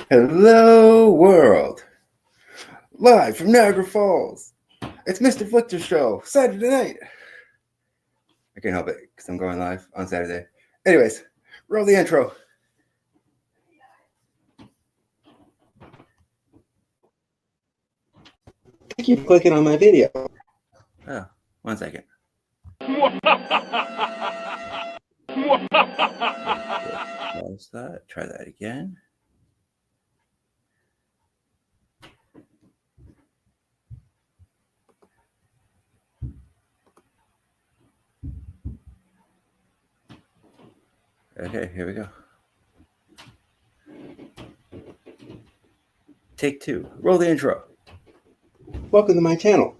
Hello, world. Live from Niagara Falls. It's Mr. Flichter Show, Saturday night. I can't help it because I'm going live on Saturday. Anyways, roll the intro. Thank you for clicking on my video. Oh, 1 second. Pause that. Try that again. Okay, here we go. Take 2. Roll the intro. Welcome to my channel.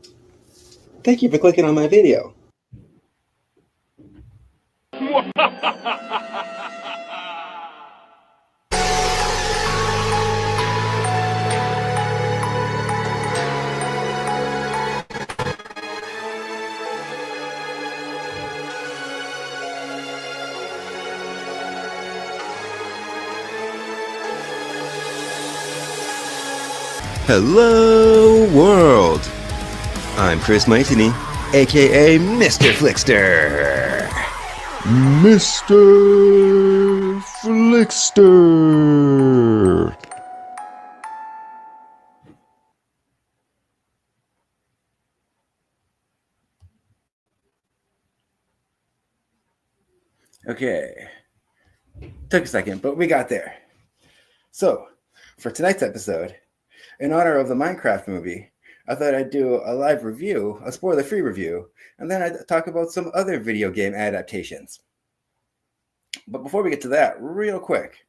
Thank you for clicking on my video. Hello, world. I'm Chris Maitini, aka Mr. Flickster. Mr. Flickster. Okay. Took a second, but we got there. So, for tonight's episode, in honor of the Minecraft movie, I thought I'd do a live review, a spoiler-free review, and then I'd talk about some other video game adaptations. But before we get to that, real quick,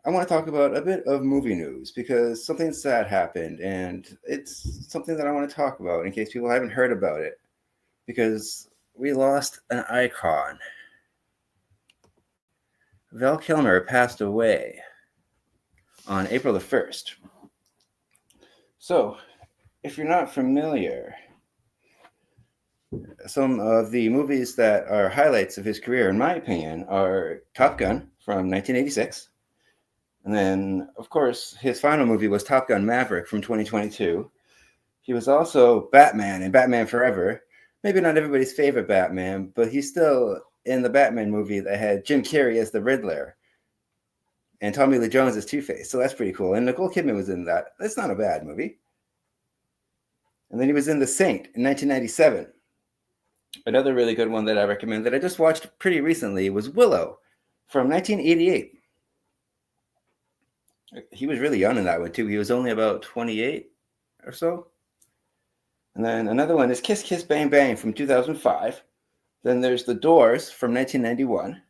I want to talk about a bit of movie news because something sad happened, and it's something that I want to talk about in case people haven't heard about it, because we lost an icon. Val Kilmer passed away on April the 1st. So, if you're not familiar, some of the movies that are highlights of his career, in my opinion, are Top Gun from 1986. And then, of course, his final movie was Top Gun Maverick from 2022. He was also Batman in Batman Forever. Maybe not everybody's favorite Batman, but he's still in the Batman movie that had Jim Carrey as the Riddler and Tommy Lee Jones as Two-Face. So that's pretty cool. And Nicole Kidman was in that. That's not a bad movie. And then he was in The Saint in 1997. Another really good one that I recommend that I just watched pretty recently was Willow from 1988. He was really young in that one too. He was only about 28 or so. And then another one is Kiss Kiss Bang Bang from 2005. Then there's The Doors from 1991.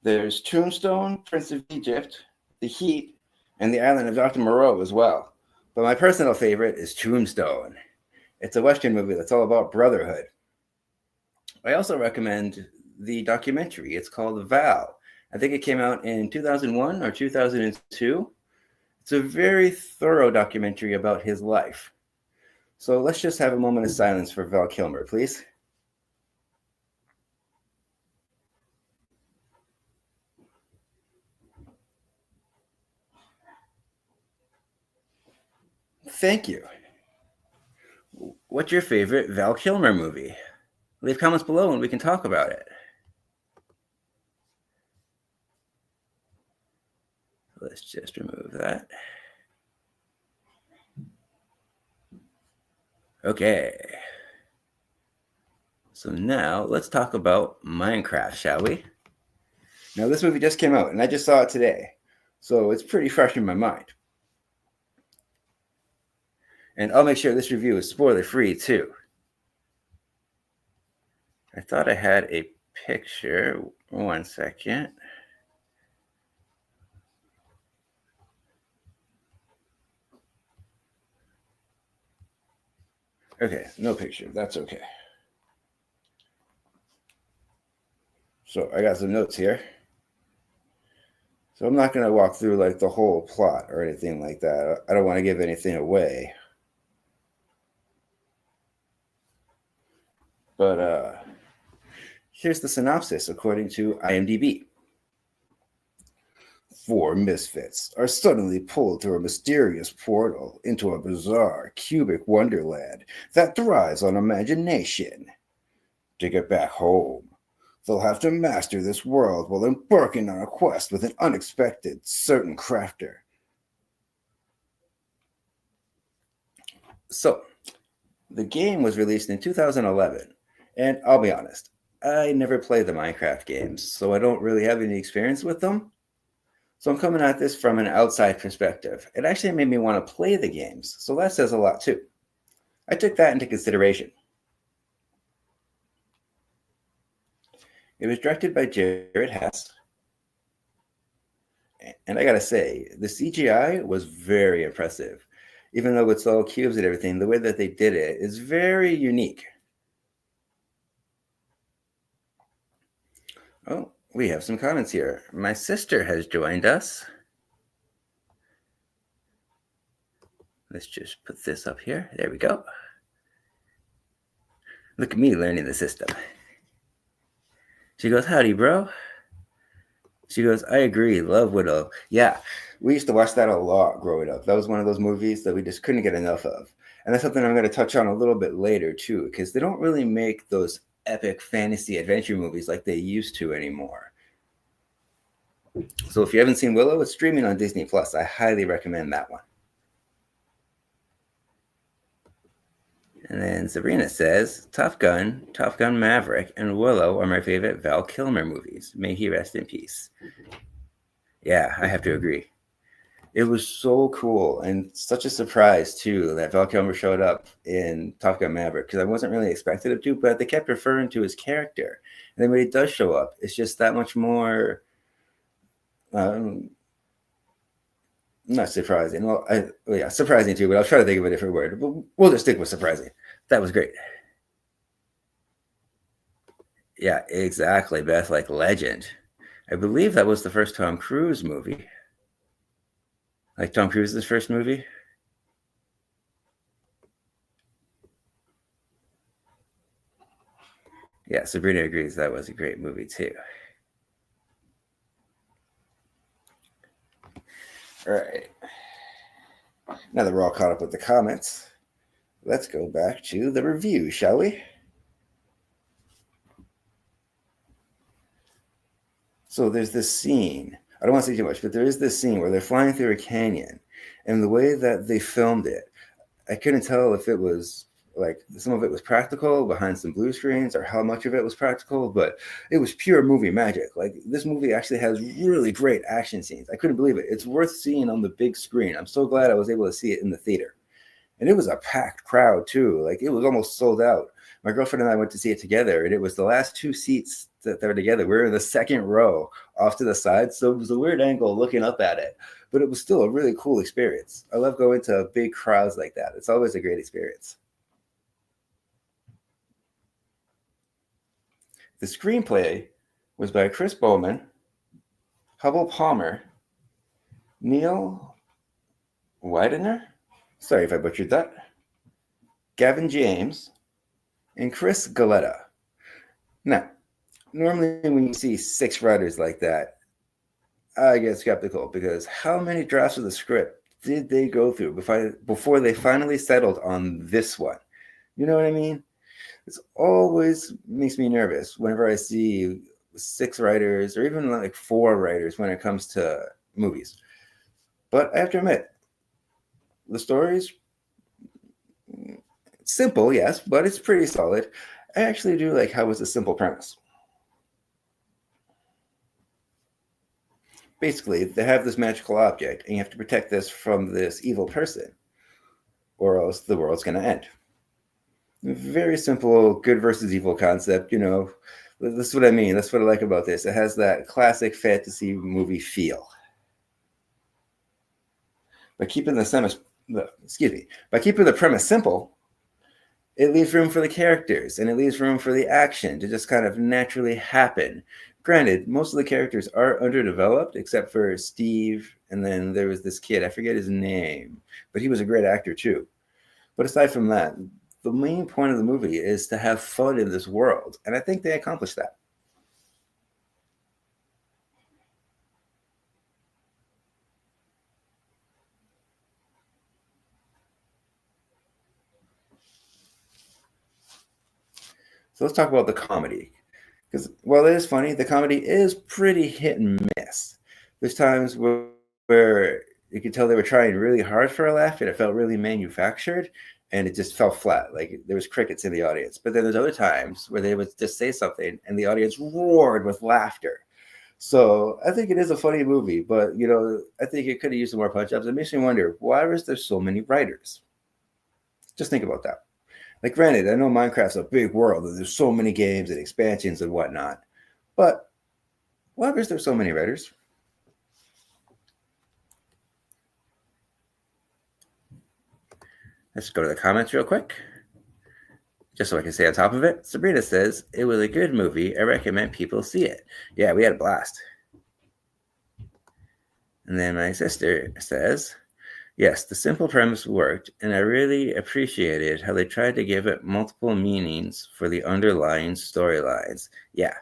There's Tombstone, Prince of Egypt, The Heat, and The Island of Dr. Moreau as well. But my personal favorite is Tombstone. It's a Western movie that's all about brotherhood. I also recommend the documentary. It's called Val. I think it came out in 2001 or 2002. It's a very thorough documentary about his life. So let's just have a moment of silence for Val Kilmer, please. Thank you. What's your favorite Val Kilmer movie? Leave comments below and we can talk about it. Let's just remove that. Okay. So now let's talk about Minecraft, shall we? Now this movie just came out and I just saw it today. So it's pretty fresh in my mind. And I'll make sure this review is spoiler free too. I thought I had a picture. 1 second. Okay, no picture. That's okay. So I got some notes here. So I'm not going to walk through like the whole plot or anything like that. I don't want to give anything away. But here's the synopsis according to IMDb. Four misfits are suddenly pulled through a mysterious portal into a bizarre cubic wonderland that thrives on imagination. To get back home, they'll have to master this world while embarking on a quest with an unexpected certain crafter. So, the game was released in 2011, and I'll be honest, I never played the Minecraft games, so I don't really have any experience with them. So I'm coming at this from an outside perspective. It actually made me want to play the games, so that says a lot too. I took that into consideration. It was directed by Jared Hess, and I gotta say, the CGI was very impressive. Even though it's all cubes and everything, the way that they did it is very unique. Oh, we have some comments here. My sister has joined us. Let's just put this up here. There we go. Look at me learning the system. She goes, howdy, bro. She goes, I agree. Love Widow. Yeah, we used to watch that a lot growing up. That was one of those movies that we just couldn't get enough of. And that's something I'm going to touch on a little bit later, too, because they don't really make those epic fantasy adventure movies like they used to anymore. So if you haven't seen Willow, it's streaming on Disney Plus. I highly recommend that one. And then Sabrina says, Top Gun Maverick, and Willow are my favorite Val Kilmer movies. May he rest in peace. Yeah, I have to agree. It was so cool and such a surprise, too, that Val Kilmer showed up in Top Gun Maverick, because I wasn't really expected him to, but they kept referring to his character. And then when he does show up, it's just that much more not surprising. Well, yeah, surprising too, but I'll try to think of a different word. But we'll just stick with surprising. That was great. Yeah, exactly, Beth. Like legend. I believe that was the first Tom Cruise movie. Like Tom Cruise's first movie. Yeah, Sabrina agrees that was a great movie too. All right. Now that we're all caught up with the comments, let's go back to the review, shall we? So there's this scene. I don't want to say too much, but there is this scene where they're flying through a canyon, and the way that they filmed it, I couldn't tell if it was like some of it was practical behind some blue screens or how much of it was practical, but it was pure movie magic. Like this movie actually has really great action scenes. I couldn't believe it. It's worth seeing on the big screen. I'm so glad I was able to see it in the theater. And it was a packed crowd too. Like it was almost sold out. My girlfriend and I went to see it together, and it was the last two seats that were together. We were in the second row off to the side, so it was a weird angle looking up at it, but it was still a really cool experience. I love going to big crowds like that. It's always a great experience. The screenplay was by Chris Bowman, Hubble Palmer, Neil Widener, sorry if I butchered that, Gavin James, and Chris Galetta. Now, normally when you see six writers like that, I get skeptical because how many drafts of the script did they go through before they finally settled on this one? You know what I mean? It always makes me nervous whenever I see six writers or even like four writers when it comes to movies. But I have to admit, the story's simple, yes, but it's pretty solid. I actually do like how it's a simple premise. Basically, they have this magical object, and you have to protect this from this evil person, or else the world's going to end. Very simple, good versus evil concept. You know, that's what I mean. That's what I like about this. It has that classic fantasy movie feel. By keeping by keeping the premise simple, it leaves room for the characters and it leaves room for the action to just kind of naturally happen. Granted, most of the characters are underdeveloped except for Steve, and then there was this kid, I forget his name, but he was a great actor too. But aside from that, the main point of the movie is to have fun in this world, and I think they accomplished that. So let's talk about the comedy. Because while it is funny, the comedy is pretty hit and miss. There's times where you could tell they were trying really hard for a laugh and it felt really manufactured and it just fell flat. Like there was crickets in the audience. But then there's other times where they would just say something and the audience roared with laughter. So I think it is a funny movie, but I think it could have used some more punch ups. It makes me wonder, why was there so many writers? Just think about that. Like, granted, I know Minecraft's a big world and there's so many games and expansions and whatnot, but why is there so many writers? Let's go to the comments real quick, just so I can stay on top of it. Sabrina says, it was a good movie. I recommend people see it. Yeah, we had a blast. And then my sister says, yes, the simple premise worked, and I really appreciated how they tried to give it multiple meanings for the underlying storylines. Yeah.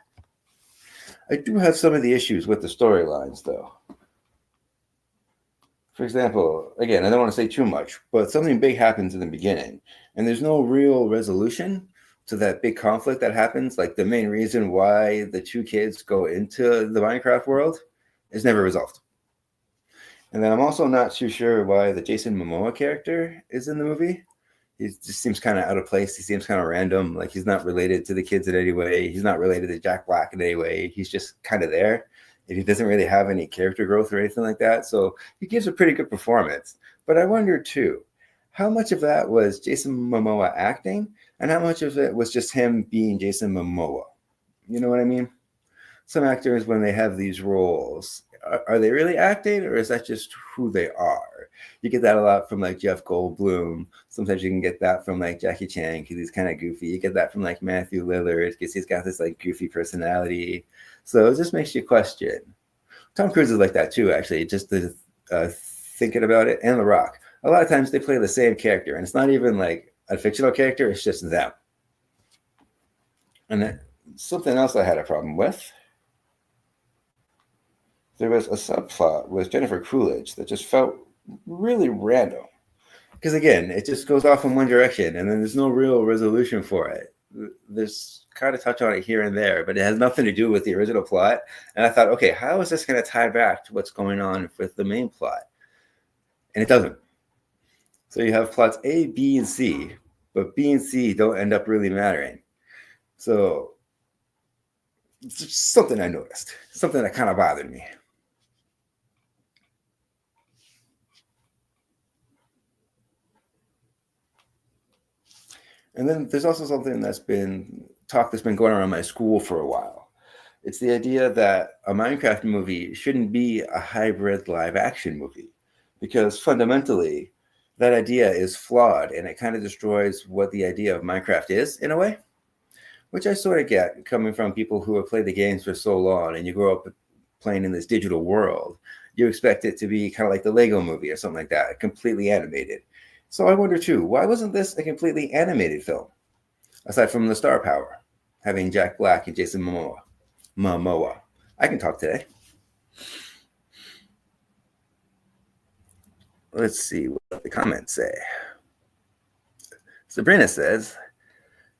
I do have some of the issues with the storylines, though. For example, again, I don't want to say too much, but something big happens in the beginning, and there's no real resolution to that big conflict that happens. Like the main reason why the two kids go into the Minecraft world is never resolved. And then I'm also not too sure why the Jason Momoa character is in the movie. He just seems kind of out of place. He seems kind of random. Like he's not related to the kids in any way. He's not related to Jack Black in any way. He's just kind of there. And he doesn't really have any character growth or anything like that. So he gives a pretty good performance. But I wonder too, how much of that was Jason Momoa acting and how much of it was just him being Jason Momoa? You know what I mean? Some actors, when they have these roles, are they really acting or is that just who they are? You get that a lot from like Jeff Goldblum. Sometimes you can get that from like Jackie Chan because he's kind of goofy. You get that from like Matthew Lillard because he's got this like goofy personality. So it just makes you question. Tom Cruise is like that too, actually, just to, thinking about it. And The Rock. A lot of times they play the same character and it's not even like a fictional character. It's just them. And then something else I had a problem with. There was a subplot with Jennifer Coolidge that just felt really random. Because again, it just goes off in one direction and then there's no real resolution for it. There's kind of touch on it here and there, but it has nothing to do with the original plot. And I thought, okay, how is this going to tie back to what's going on with the main plot? And it doesn't. So you have plots A, B, and C, but B and C don't end up really mattering. So it's just something I noticed, something that kind of bothered me. And then there's also something that's been going around my school for a while. It's the idea that a Minecraft movie shouldn't be a hybrid live action movie because fundamentally that idea is flawed and it kind of destroys what the idea of Minecraft is in a way, which I sort of get coming from people who have played the games for so long and you grow up playing in this digital world. You expect it to be kind of like the Lego movie or something like that, completely animated. So I wonder too, why wasn't this a completely animated film? Aside from the star power, having Jack Black and Jason Momoa. I can talk today. Let's see what the comments say. Sabrina says,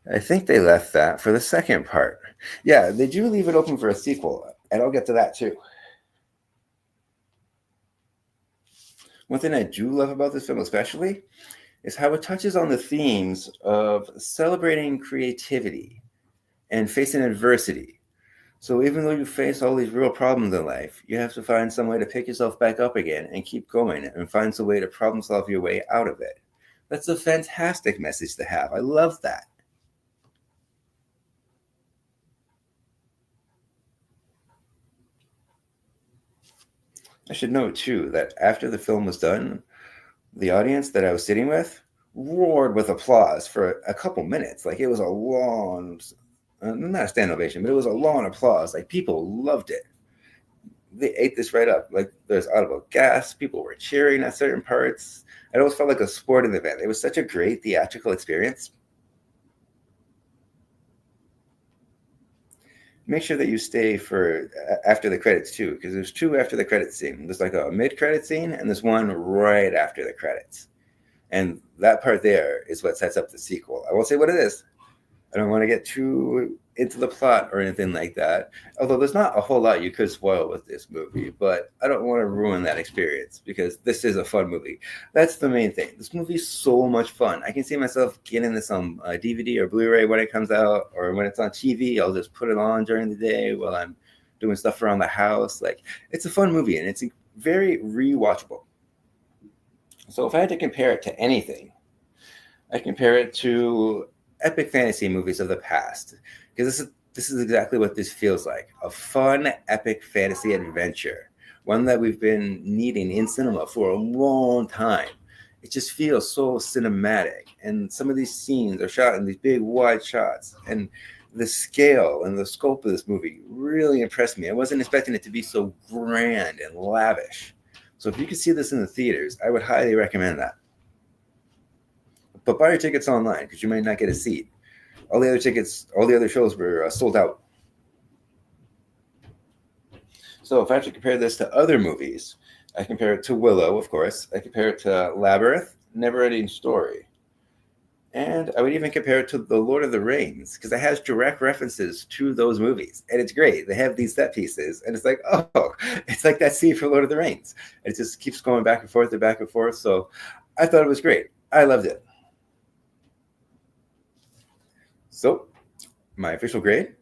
I think they left that for the second part. Yeah, they do leave it open for a sequel, and I'll get to that too. One thing I do love about this film especially is how it touches on the themes of celebrating creativity and facing adversity. So even though you face all these real problems in life, you have to find some way to pick yourself back up again and keep going and find some way to problem solve your way out of it. That's a fantastic message to have. I love that. I should note too that after the film was done, the audience that I was sitting with roared with applause for a couple minutes. Like it was a long, not a stand ovation, but it was a long applause. Like people loved it. They ate this right up. Like there's audible gas. People were cheering at certain parts. It always felt like a sporting event. It was such a great theatrical experience. Make sure that you stay for after the credits too, because there's two after the credits scene. There's like a mid-credit scene, and there's one right after the credits. And that part there is what sets up the sequel. I won't say what it is, I don't want to get too into the plot or anything like that. Although there's not a whole lot you could spoil with this movie, but I don't want to ruin that experience because this is a fun movie. That's the main thing. This movie's so much fun. I can see myself getting this on DVD or Blu-ray when it comes out, or when it's on TV. I'll just put it on during the day while I'm doing stuff around the house. Like, it's a fun movie and it's very rewatchable. So if I had to compare it to anything, I compare it to epic fantasy movies of the past, because this is exactly what this feels like: a fun epic fantasy adventure, one that we've been needing in cinema for a long time. It just feels so cinematic, and some of these scenes are shot in these big wide shots, and the scale and the scope of this movie really impressed me. I wasn't expecting it to be so grand and lavish. So if you could see this in the theaters, I would highly recommend that. But buy your tickets online because you might not get a seat. All the other tickets, all the other shows were sold out. So if I have to compare this to other movies, I compare it to Willow, of course. I compare it to Labyrinth, Never-Ending Story. And I would even compare it to The Lord of the Rings, because it has direct references to those movies. And it's great. They have these set pieces, and it's like, oh, it's like that scene from Lord of the Rings. It just keeps going back and forth and back and forth. So I thought it was great. I loved it. So my official grade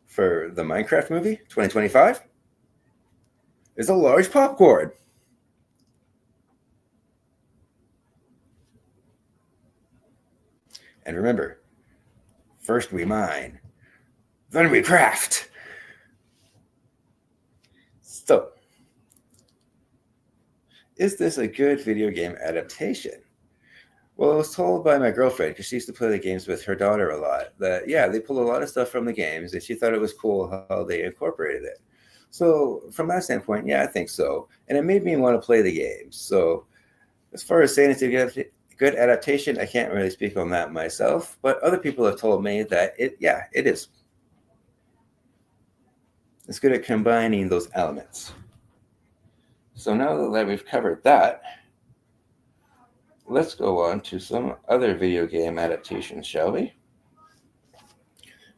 for the Minecraft movie 2025 is a large popcorn. And remember, first we mine, then we craft. So, is this a good video game adaptation? Well, I was told by my girlfriend, because she used to play the games with her daughter a lot, that yeah, they pull a lot of stuff from the games, and she thought it was cool how they incorporated it. So, from that standpoint, yeah, I think so. And it made me want to play the games. So, as far as saying it's a good adaptation, I can't really speak on that myself, but other people have told me that it is. It's good at combining those elements. So now that we've covered that, let's go on to some other video game adaptations, shall we?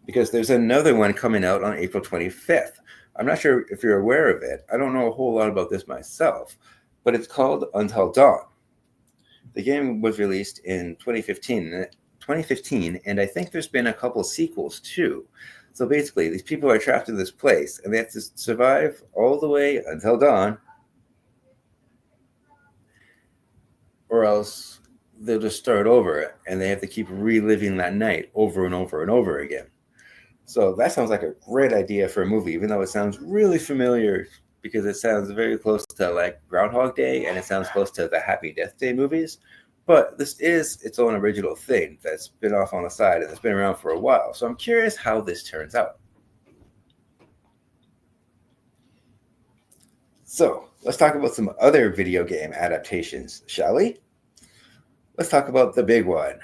Because there's another one coming out on April 25th. I'm not sure if you're aware of it. I don't know a whole lot about this myself, but it's called Until Dawn. The game was released in 2015, and I think there's been a couple sequels too. So basically, these people are trapped in this place, and they have to survive all the way until dawn, or else they'll just start over, and they have to keep reliving that night over and over and over again. So that sounds like a great idea for a movie, even though it sounds really familiar because it sounds very close to like Groundhog Day, and it sounds close to the Happy Death Day movies. But this is its own original thing that's been off on the side and it's been around for a while. So I'm curious how this turns out. So let's talk about some other video game adaptations, shall we? Let's talk about the big one.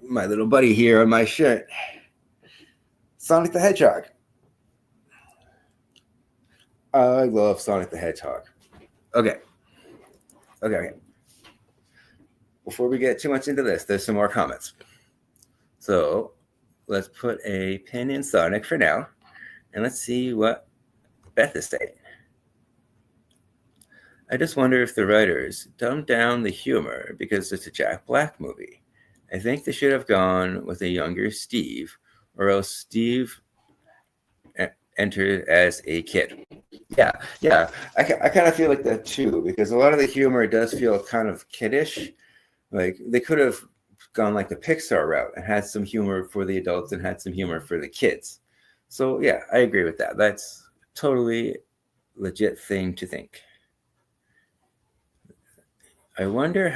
My little buddy here on my shirt, Sonic the Hedgehog. I love Sonic the Hedgehog. Okay. Before we get too much into this, there's some more comments. So let's put a pin in Sonic for now, and let's see what Beth is saying. I just wonder if the writers dumbed down the humor because it's a Jack Black movie. I think they should have gone with a younger Steve, or else Steve entered as a kid. Yeah. I kind of feel like that too, because a lot of the humor does feel kind of kiddish. Like they could have gone like the Pixar route and had some humor for the adults and had some humor for the kids. So yeah, I agree with that. That's totally legit thing to think. I wonder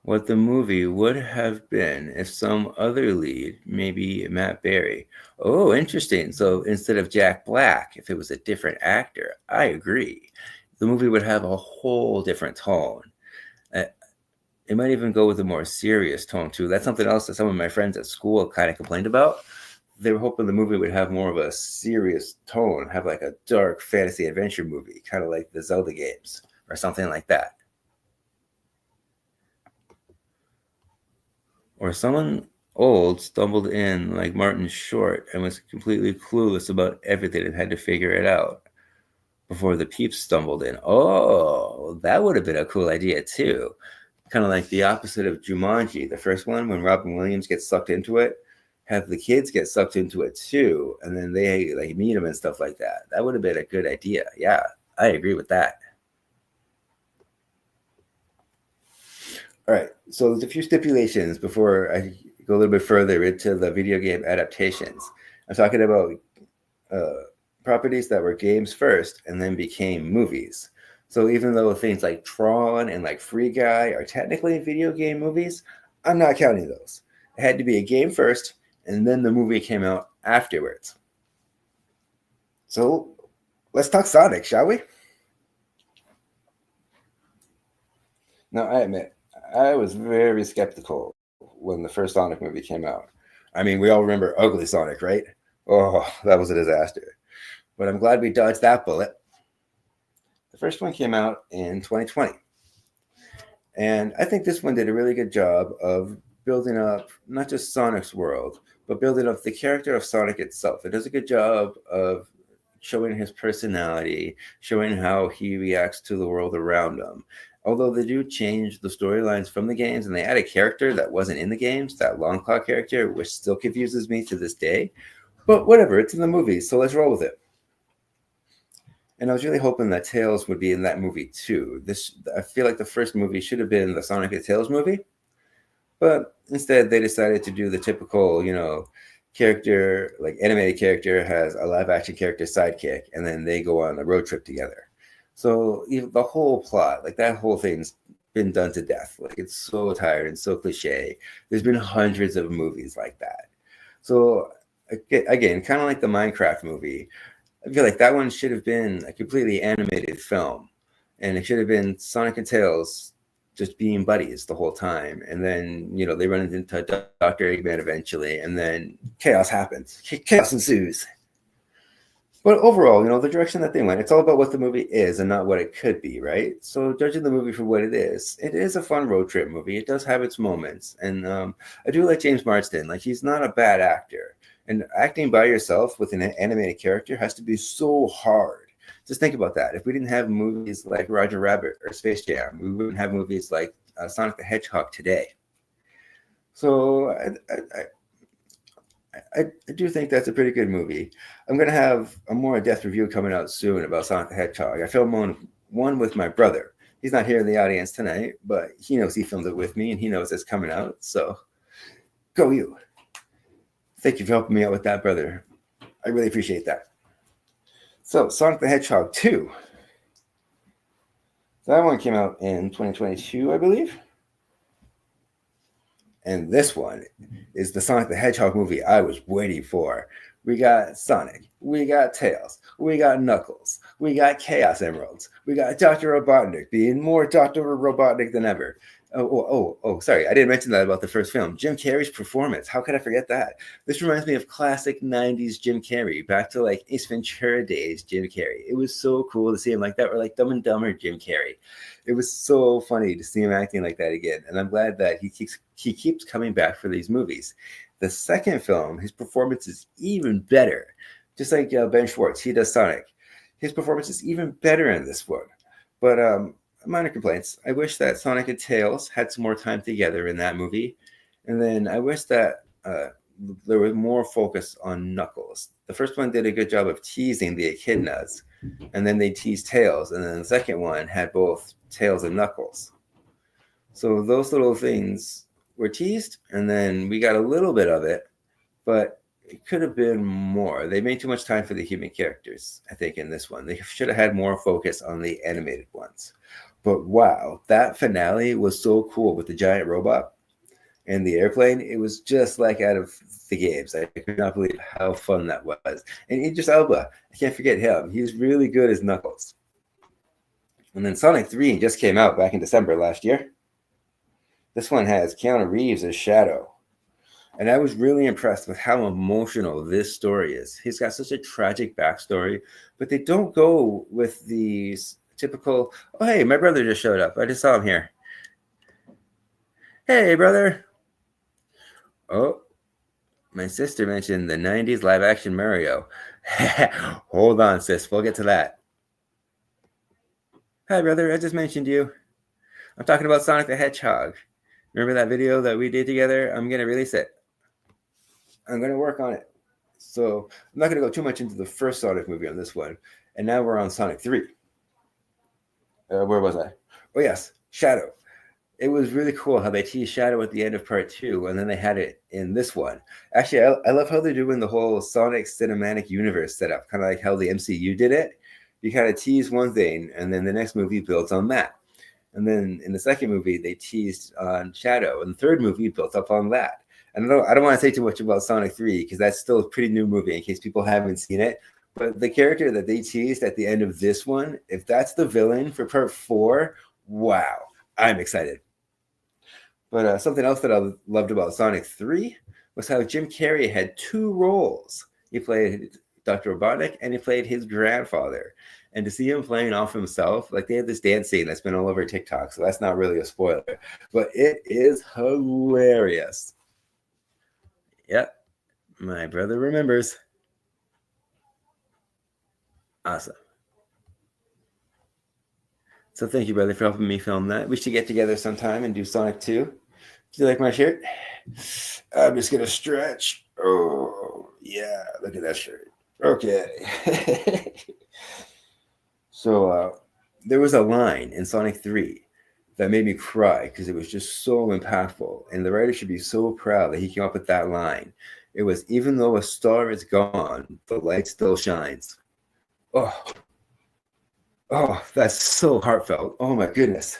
what the movie would have been if some other lead, maybe Matt Berry. Oh, interesting. So instead of Jack Black, if it was a different actor, I agree. The movie would have a whole different tone. It might even go with a more serious tone too. That's something else that some of my friends at school kind of complained about. They were hoping the movie would have more of a serious tone, have like a dark fantasy adventure movie, kind of like the Zelda games or something like that. Or someone old stumbled in like Martin Short and was completely clueless about everything and had to figure it out before the peeps stumbled in. Oh, that would have been a cool idea too. Kind of like the opposite of Jumanji, the first one, when Robin Williams gets sucked into it, have the kids get sucked into it too, and then they like meet him and stuff like that. That would have been a good idea. Yeah, I agree with that. All right, so there's a few stipulations before I go a little bit further into the video game adaptations. I'm talking about uh, properties that were games first and then became movies. So even though things like Tron and like Free Guy are technically video game movies, I'm not counting those. It had to be a game first, and then the movie came out afterwards. So let's talk Sonic, shall we? Now, I admit, I was very skeptical when the first Sonic movie came out. I mean, we all remember Ugly Sonic, right? Oh, that was a disaster. But I'm glad we dodged that bullet. The first one came out in 2020. And I think this one did a really good job of building up not just Sonic's world, but building up the character of Sonic itself. It does a good job of showing his personality, showing how he reacts to the world around him. Although they do change the storylines from the games and they add a character that wasn't in the games, that Long Claw character, which still confuses me to this day. But whatever, it's in the movie, so let's roll with it. And I was really hoping that Tails would be in that movie too. I feel like the first movie should have been the Sonic and Tails movie, but instead they decided to do the typical, character, like animated character has a live action character sidekick, and then they go on a road trip together. So the whole plot, like that whole thing's been done to death. Like it's so tired and so cliche. There's been hundreds of movies like that. So again, kind of like the Minecraft movie, I feel like that one should have been a completely animated film, and it should have been Sonic and Tails just being buddies the whole time. And then they run into Dr. Eggman eventually, and then chaos happens. Chaos ensues. But overall, the direction that they went, it's all about what the movie is and not what it could be, right? So judging the movie for what it is a fun road trip movie. It does have its moments. And I do like James Marsden. Like, he's not a bad actor. And acting by yourself with an animated character has to be so hard. Just think about that. If we didn't have movies like Roger Rabbit or Space Jam, we wouldn't have movies like Sonic the Hedgehog today. So I do think that's a pretty good movie. I'm going to have a more in-depth review coming out soon about Sonic the Hedgehog. I filmed one with my brother. He's not here in the audience tonight, but he knows he filmed it with me, and he knows it's coming out. So go you. Thank you for helping me out with that, brother. I really appreciate that. So Sonic the Hedgehog 2. That one came out in 2022, I believe. And this one is the Sonic the Hedgehog movie I was waiting for. We got Sonic, we got Tails, we got Knuckles, we got Chaos Emeralds, we got Dr. Robotnik being more Dr. Robotnik than ever. Sorry, I didn't mention that about the first film. Jim Carrey's performance, how could I forget that? This reminds me of classic 90s Jim Carrey, back to like Ace Ventura days Jim Carrey. It was so cool to see him like that, or like Dumb and Dumber Jim Carrey. It was so funny to see him acting like that again, and I'm glad that he keeps coming back for these movies. The second film, his performance is even better. Just like Ben Schwartz, he does Sonic. His performance is even better in this one. But minor complaints. I wish that Sonic and Tails had some more time together in that movie. And then I wish that there was more focus on Knuckles. The first one did a good job of teasing the echidnas, and then they teased Tails. And then the second one had both Tails and Knuckles. So those little things were teased, and then we got a little bit of it, but it could have been more. They made too much time for the human characters, I think, in this one. They should have had more focus on the animated ones. But wow, that finale was so cool with the giant robot and the airplane. It was just like out of the games. I could not believe how fun that was. And Idris Elba, I can't forget him. He's really good as Knuckles. And then Sonic 3 just came out back in December last year. This one has Keanu Reeves as Shadow. And I was really impressed with how emotional this story is. He's got such a tragic backstory, but they don't go with these typical, oh, hey, my brother just showed up. I just saw him here. Hey, brother. Oh, my sister mentioned the 90s live action Mario. Hold on, sis. We'll get to that. Hi, brother. I just mentioned you. I'm talking about Sonic the Hedgehog. Remember that video that we did together? I'm going to release it. I'm going to work on it. So I'm not going to go too much into the first Sonic movie on this one. And now we're on Sonic 3. Where was I? Oh, yes. Shadow. It was really cool how they teased Shadow at the end of part 2, and then they had it in this one. Actually, I love how they're doing the whole Sonic cinematic universe setup, kind of like how the MCU did it. You kind of tease one thing, and then the next movie builds on that. And then in the second movie, they teased on Shadow, and the third movie built up on that. And I don't want to say too much about Sonic 3 because that's still a pretty new movie in case people haven't seen it. But the character that they teased at the end of this one, if that's the villain for part 4, wow, I'm excited. But something else that I loved about Sonic 3 was how Jim Carrey had 2 roles. He played Dr. Robotnik and he played his grandfather. And to see him playing off himself, like they have this dance scene that's been all over TikTok, so that's not really a spoiler. But it is hilarious. Yep, my brother remembers. Awesome. So thank you, brother, for helping me film that. We should get together sometime and do Sonic 2. Do you like my shirt? I'm just going to stretch. Oh, yeah, look at that shirt. Okay. So there was a line in Sonic 3 that made me cry because it was just so impactful. And the writer should be so proud that he came up with that line. It was, even though a star is gone, the light still shines. Oh, that's so heartfelt. Oh my goodness.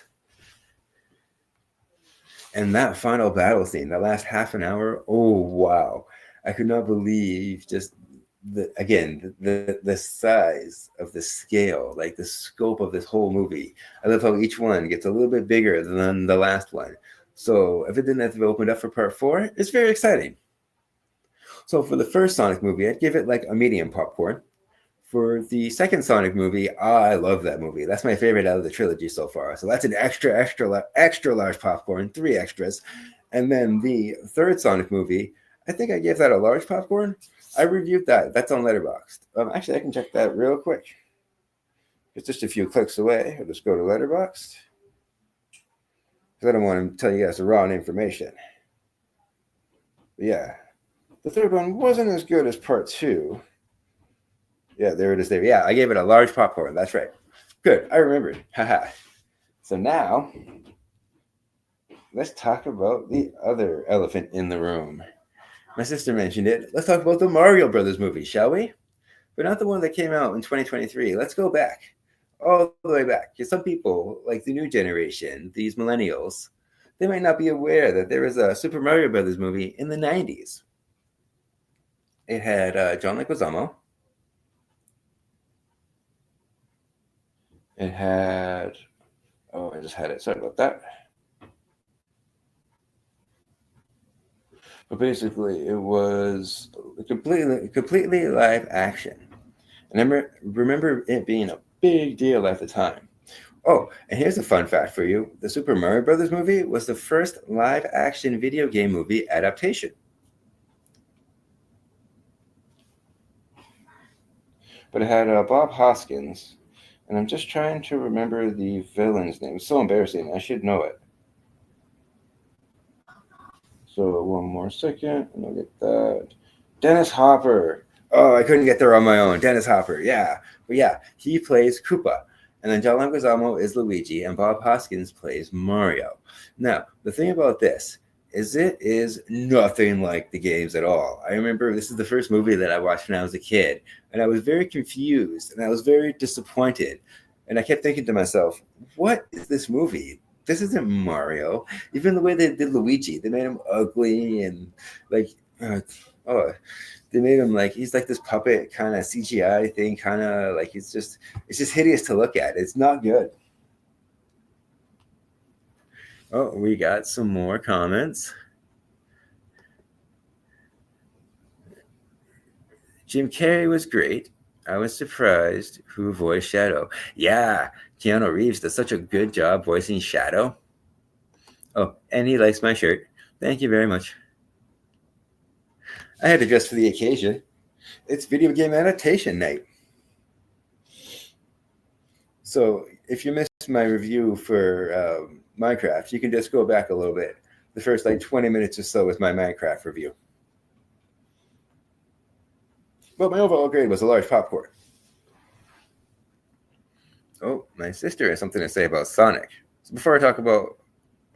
And that final battle scene, that last half an hour, oh wow. I could not believe just the size of the scale, like the scope of this whole movie. I love how each one gets a little bit bigger than the last one. So if it didn't have to be opened up for part 4, it's very exciting. So for the first Sonic movie, I'd give it like a medium popcorn. For the second Sonic movie, I love that movie. That's my favorite out of the trilogy so far. So that's an extra large popcorn, 3 extras. And then the third Sonic movie, I think I gave that a large popcorn. I reviewed that. That's on Letterboxd. Actually, I can check that real quick. It's just a few clicks away. I'll just go to Letterboxd because I don't want to tell you guys the wrong information. But yeah, the third one wasn't as good as part 2. Yeah, there it is there. Yeah, I gave it a large popcorn. That's right. Good. I remembered. Haha. So now, let's talk about the other elephant in the room. My sister mentioned it. Let's talk about the Mario Brothers movie, shall we? But not the one that came out in 2023. Let's go back. All the way back. Because some people, like the new generation, these millennials, they might not be aware that there was a Super Mario Brothers movie in the 90s. It had John Leguizamo. It had, I just had it. Sorry about that. But basically, it was completely live action. And I remember it being a big deal at the time. Oh, and here's a fun fact for you. The Super Mario Brothers movie was the first live action video game movie adaptation. But it had Bob Hoskins. And I'm just trying to remember the villain's name. It's so embarrassing. I should know it. So one more second, and I'll get that. Dennis Hopper. Oh, I couldn't get there on my own. Dennis Hopper. Yeah. But yeah, he plays Koopa. And then John Leguizamo is Luigi, and Bob Hoskins plays Mario. Now, the thing about this is it is nothing like the games at all. I remember this is the first movie that I watched when I was a kid, and I was very confused, and I was very disappointed. And I kept thinking to myself, what is this movie? This isn't Mario. Even the way they did Luigi, they made him ugly and like, they made him like he's like this puppet kind of CGI thing, kind of like it's just hideous to look at. It's not good. Oh, we got some more comments. Jim Carrey was great. I was surprised who voiced Shadow. Yeah, Keanu Reeves does such a good job voicing Shadow. Oh, and he likes my shirt. Thank you very much. I had to dress for the occasion. It's video game adaptation night. So if you missed my review for Minecraft, you can just go back a little bit. The first like 20 minutes or so was my Minecraft review. But my overall grade was a large popcorn. Oh, my sister has something to say about Sonic. So before I talk about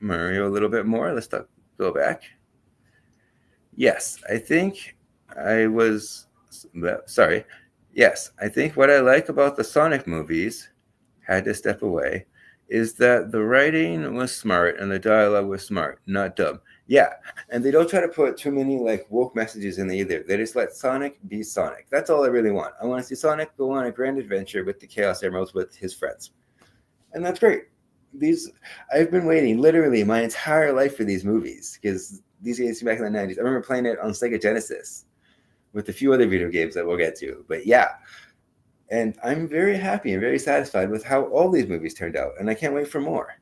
Mario a little bit more, let's go back. Yes, I think I was sorry. Yes, I think what I like about the Sonic movies, had to step away, is that the writing was smart and the dialogue was smart, not dumb. Yeah, and they don't try to put too many like woke messages in either. They just let Sonic be Sonic. That's all I really want. I want to see Sonic go on a grand adventure with the Chaos Emeralds with his friends, and that's great. These I've been waiting literally my entire life for these movies because these games came back in the 90s. I remember playing it on Sega Genesis with a few other video games that we'll get to. But yeah, and I'm very happy and very satisfied with how all these movies turned out, and I can't wait for more.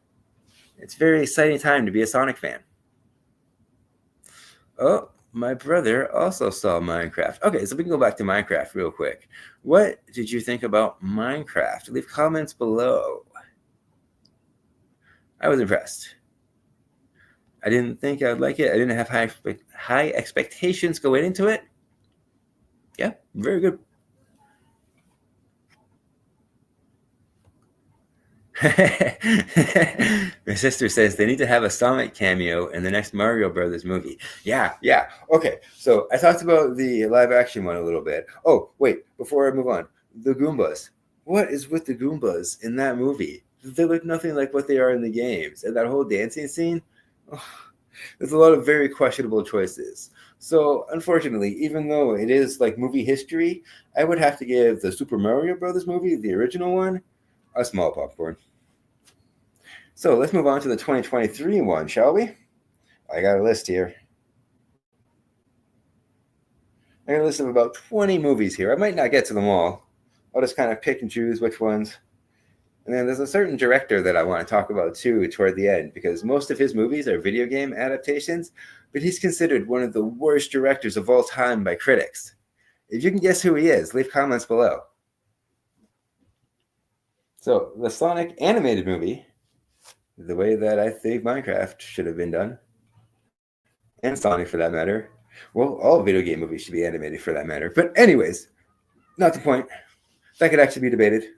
It's a very exciting time to be a Sonic fan. Oh, my brother also saw Minecraft. Okay, so we can go back to Minecraft real quick. What did you think about Minecraft? Leave comments below. I was impressed. I didn't think I would like it. I didn't have high expectations going into it. Yeah, very good. My sister says they need to have a Sonic cameo in the next Mario Brothers movie. Yeah. Okay, so I talked about the live action one a little bit. Oh, wait, before I move on, the Goombas. What is with the Goombas in that movie? They look nothing like what they are in the games. And that whole dancing scene, oh, there's a lot of very questionable choices. So, unfortunately, even though it is like movie history, I would have to give the Super Mario Brothers movie, the original one, a small popcorn. So let's move on to the 2023 one, shall we? I got a list here. I got a list of about 20 movies here. I might not get to them all. I'll just kind of pick and choose which ones. And then there's a certain director that I want to talk about too toward the end, because most of his movies are video game adaptations, but he's considered one of the worst directors of all time by critics. If you can guess who he is, leave comments below. So the Sonic animated movie, the way that I think Minecraft should have been done, and Sonic for that matter. Well, all video game movies should be animated for that matter. But anyways, not the point. That could actually be debated.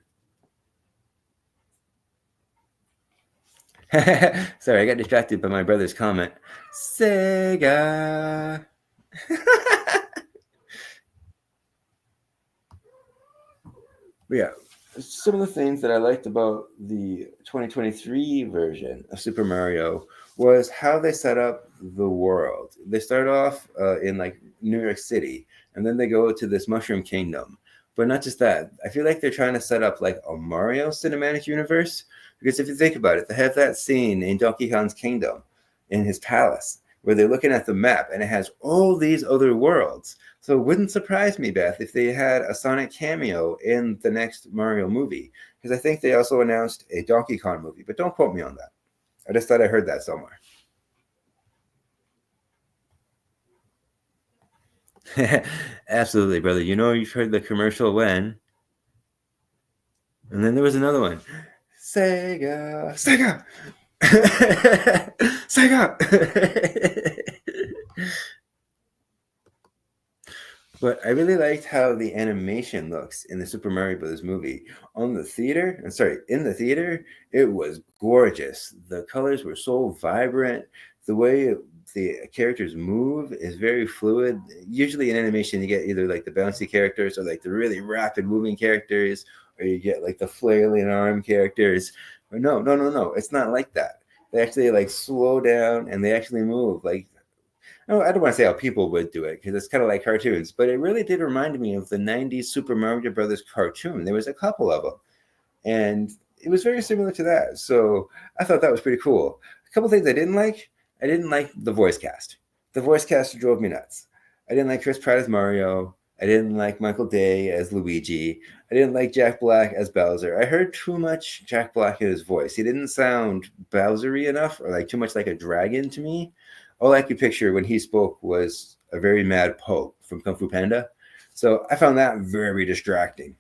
Sorry, I got distracted by my brother's comment. Sega. But yeah, some of the things that I liked about the 2023 version of Super Mario was how they set up the world. They start off in like New York City, and then they go to this Mushroom Kingdom. But not just that. I feel like they're trying to set up like a Mario cinematic universe, because if you think about it, they have that scene in Donkey Kong's kingdom, in his palace, where they're looking at the map, and it has all these other worlds. So it wouldn't surprise me, Beth, if they had a Sonic cameo in the next Mario movie, because I think they also announced a Donkey Kong movie, but don't quote me on that. I just thought I heard that somewhere. Absolutely, brother. You know you've heard the commercial when. And then there was another one. Sega. Sega. Sega. But I really liked how the animation looks in the Super Mario Bros. Movie. In the theater, it was gorgeous. The colors were so vibrant. The way the characters move is very fluid. Usually in animation, you get either like the bouncy characters or like the really rapid moving characters, or you get like the flailing arm characters. But no. It's not like that. They actually like slow down and they actually move. Like, no, I don't want to say how people would do it because it's kind of like cartoons, but it really did remind me of the 90s Super Mario Brothers cartoon. There was a couple of them, and it was very similar to that. So I thought that was pretty cool. A couple things I didn't like the voice cast. The voice cast drove me nuts. I didn't like Chris Pratt as Mario. I didn't like Michael Day as Luigi. I didn't like Jack Black as Bowser. I heard too much Jack Black in his voice. He didn't sound Bowser-y enough, or like too much like a dragon to me. All I could picture when he spoke was a very mad Po from Kung Fu Panda. So I found that very distracting.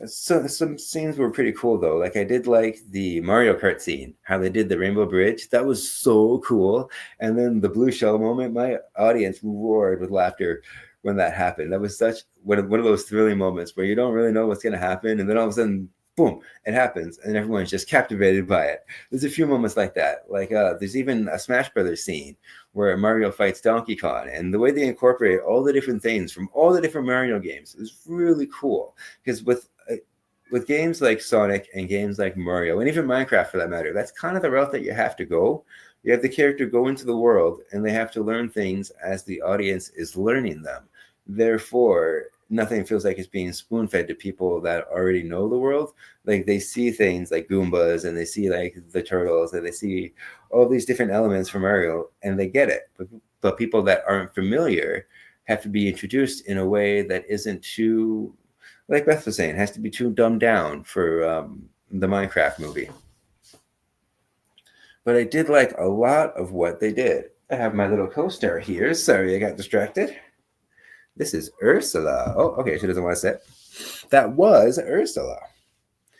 So some scenes were pretty cool though. Like I did like the Mario Kart scene, how they did the Rainbow Bridge. That was so cool. And then the blue shell moment, my audience roared with laughter when that happened. That was such one of those thrilling moments where you don't really know what's going to happen, and then all of a sudden, boom, it happens, and everyone's just captivated by it. There's a few moments like that. Like there's even a Smash Brothers scene where Mario fights Donkey Kong, and the way they incorporate all the different things from all the different Mario games is really cool. Because with games like Sonic and games like Mario, and even Minecraft for that matter, that's kind of the route that you have to go. You have the character go into the world, and they have to learn things as the audience is learning them. Therefore, nothing feels like it's being spoon fed to people that already know the world. Like they see things like Goombas, and they see like the turtles, and they see all these different elements from Mario, and they get it. But people that aren't familiar have to be introduced in a way that isn't too, like Beth was saying, has to be too dumbed down for the Minecraft movie. But I did like a lot of what they did. I have my little co-star here. Sorry, I got distracted. This is Ursula. Oh, okay, she doesn't want to sit. That was Ursula.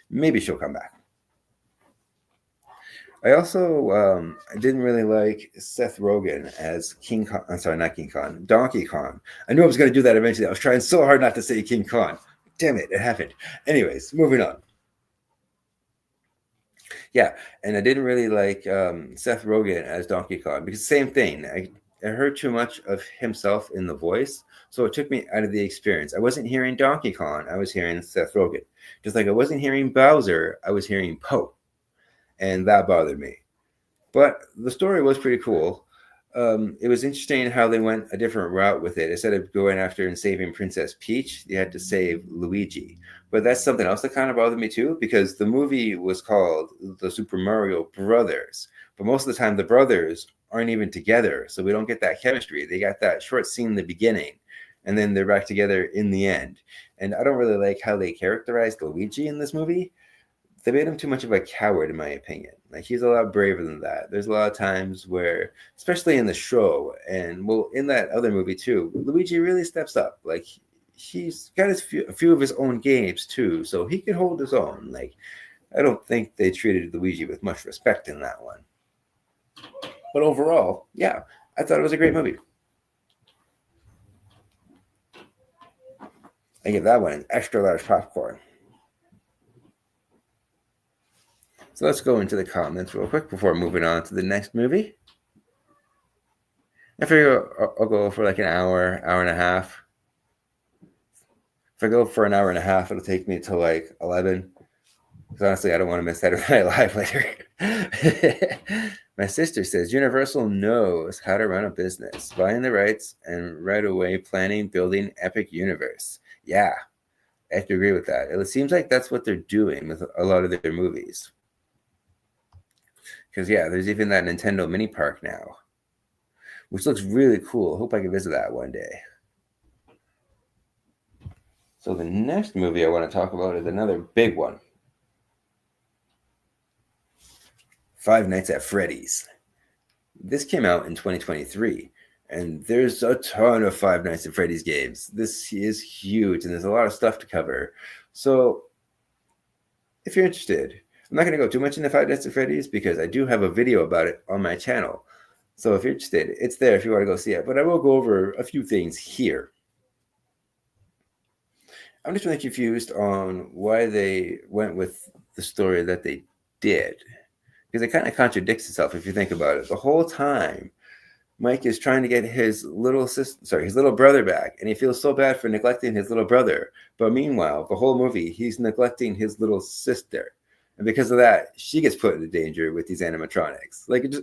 Maybe she'll come back. I also I didn't really like Seth Rogen as King Kong. I'm sorry, not King Kong. Donkey Kong. I knew I was going to do that eventually. I was trying so hard not to say King Kong. Damn it, it happened. Anyways, moving on. Yeah, and I didn't really like Seth Rogen as Donkey Kong because same thing. I heard too much of himself in the voice, so it took me out of the experience. I wasn't hearing Donkey Kong, I was hearing Seth Rogen. Just like I wasn't hearing Bowser, I was hearing Po, and that bothered me. But the story was pretty cool. It was interesting how they went a different route with it. Instead of going after and saving Princess Peach, you had to save Luigi. But that's something else that kind of bothered me too, because the movie was called The Super Mario Brothers. But most of the time, the brothers aren't even together. So we don't get that chemistry. They got that short scene in the beginning, and then they're back together in the end. And I don't really like how they characterized Luigi in this movie. They made him too much of a coward, in my opinion. Like he's a lot braver than that. There's a lot of times where, especially in the show, and well, in that other movie too, Luigi really steps up. Like he's got a few of his own games too, so he can hold his own. Like I don't think they treated Luigi with much respect in that one. But overall, yeah, I thought it was a great movie. I give that one an extra large popcorn. So let's go into the comments real quick before moving on to the next movie. I figure I'll go for like an hour, hour and a half. If I go for an hour and a half, it'll take me to like 11. Because honestly, I don't want to miss Saturday Night Live later. My sister says Universal knows how to run a business, buying the rights and right away planning, building epic universe. Yeah, I have to agree with that. It seems like that's what they're doing with a lot of their movies. Because, yeah, there's even that Nintendo mini park now, which looks really cool. Hope I can visit that one day. So the next movie I want to talk about is another big one. Five Nights at Freddy's. This came out in 2023, and there's a ton of Five Nights at Freddy's games. This is huge, and there's a lot of stuff to cover. So if you're interested, I'm not going to go too much into Five Nights at Freddy's because I do have a video about it on my channel. So if you're interested, it's there if you want to go see it. But I will go over a few things here. I'm just really confused on why they went with the story that they did. Because it kind of contradicts itself if you think about it. The whole time, Mike is trying to get his little brother back, and he feels so bad for neglecting his little brother. But meanwhile, the whole movie, he's neglecting his little sister. And because of that, she gets put into danger with these animatronics. Like, it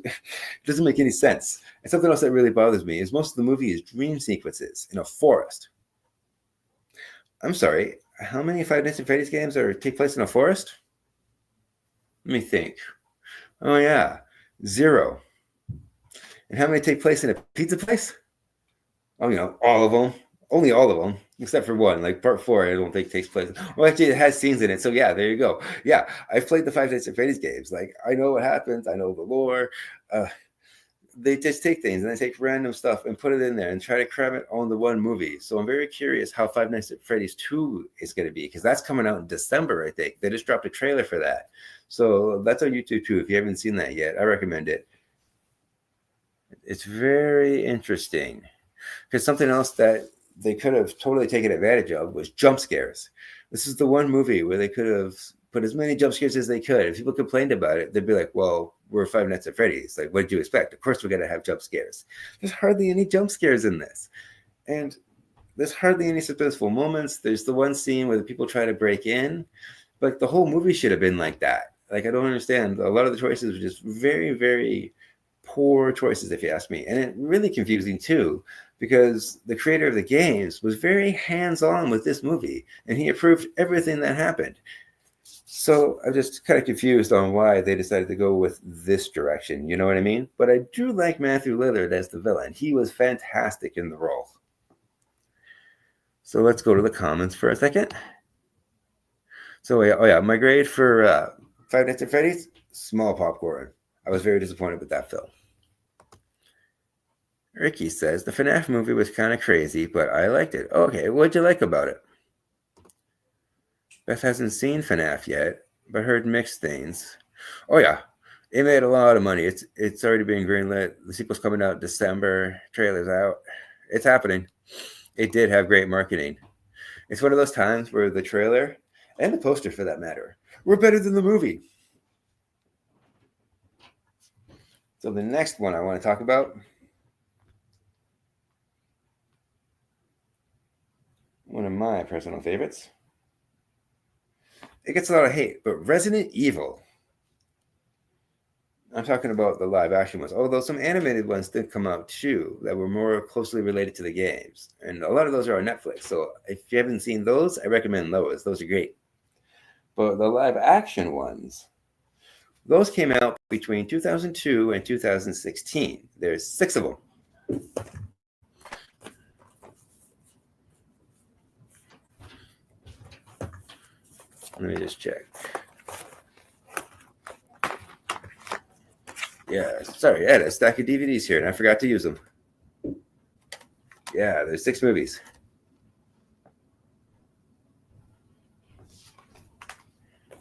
doesn't make any sense. And something else that really bothers me is most of the movie is dream sequences in a forest. I'm sorry, how many Five Nights at Freddy's games take place in a forest? Let me think. Oh, yeah, 0. And how many take place in a pizza place? Oh, all of them. Only all of them, except for one. Like part 4, I don't think takes place. Well, actually, it has scenes in it. So, yeah, there you go. Yeah, I've played the Five Nights at Freddy's games. Like, I know what happens. I know the lore. they just take things and they take random stuff and put it in there and try to cram it on the one movie. So I'm very curious how Five Nights at Freddy's 2 is going to be, because that's coming out in December, I think. They just dropped a trailer for that. So that's on YouTube too. If you haven't seen that yet, I recommend it. It's very interesting, because something else that they could have totally taken advantage of was jump scares. This is the one movie where they could have put as many jump scares as they could. If people complained about it, they'd be like, well, we're Five Nights at Freddy's. Like, what did you expect? Of course we're going to have jump scares. There's hardly any jump scares in this. And there's hardly any suspenseful moments. There's the one scene where the people try to break in, but the whole movie should have been like that. Like, I don't understand. A lot of the choices were just very, very poor choices, if you ask me. And it really confusing too, because the creator of the games was very hands-on with this movie, and he approved everything that happened. So I'm just kind of confused on why they decided to go with this direction. You know what I mean? But I do like Matthew Lillard as the villain. He was fantastic in the role. So let's go to the comments for a second. So my grade for Five Nights at Freddy's, small popcorn. I was very disappointed with that film. Ricky says, the FNAF movie was kind of crazy, but I liked it. Okay, what'd you like about it? Beth hasn't seen FNAF yet, but heard mixed things. Oh yeah, it made a lot of money. It's already been greenlit. The sequel's coming out December. Trailer's out. It's happening. It did have great marketing. It's one of those times where the trailer, and the poster for that matter, were better than the movie. So the next one I want to talk about, one of my personal favorites. It gets a lot of hate, but Resident Evil. I'm talking about the live action ones, although some animated ones did come out too that were more closely related to the games. And a lot of those are on Netflix. So if you haven't seen those, I recommend those. Those are great. But the live action ones, those came out between 2002 and 2016. There's 6 of them. Let me just check. Yeah, sorry, I had a stack of DVDs here and I forgot to use them. Yeah, there's 6 movies.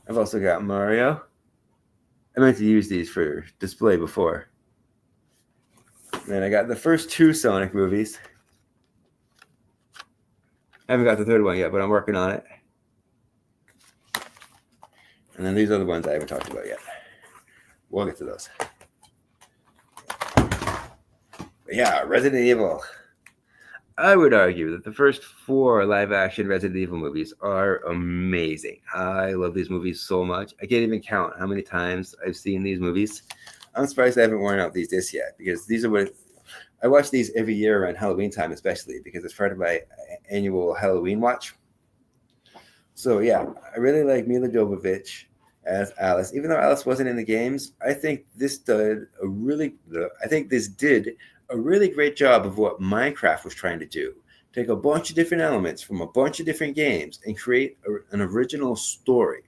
I've also got Mario. I meant to use these for display before. And then I got the first 2 Sonic movies. I haven't got the 3rd one yet, but I'm working on it. And then these are the ones I haven't talked about yet. We'll get to those. But yeah, Resident Evil. I would argue that the first 4 live-action Resident Evil movies are amazing. I love these movies so much. I can't even count how many times I've seen these movies. I'm surprised I haven't worn out these discs yet, because these are what I watch these every year around Halloween time, especially because it's part of my annual Halloween watch. So yeah, I really like Mila Jovovich as Alice. Even though Alice wasn't in the games, I think this did a really great job of what Minecraft was trying to do. Take a bunch of different elements from a bunch of different games and create an original story.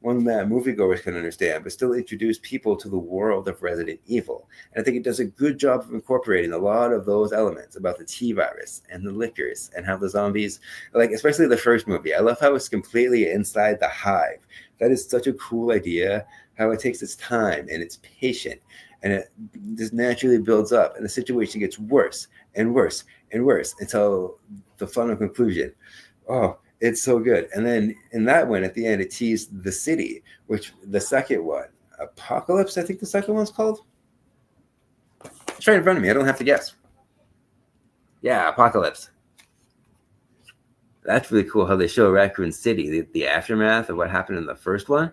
One that moviegoers can understand, but still introduce people to the world of Resident Evil. And I think it does a good job of incorporating a lot of those elements about the T-virus and the lickers and how the zombies, like especially the first movie. I love how it's completely inside the hive. That is such a cool idea, how it takes its time and it's patient. And it just naturally builds up, and the situation gets worse and worse and worse until the final conclusion. Oh, it's so good. And then in that one, at the end, it teased the city, which the second one, Apocalypse, I think the second one's called. It's right in front of me. I don't have to guess. Yeah, Apocalypse. That's really cool how they show Raccoon City, the aftermath of what happened in the first one.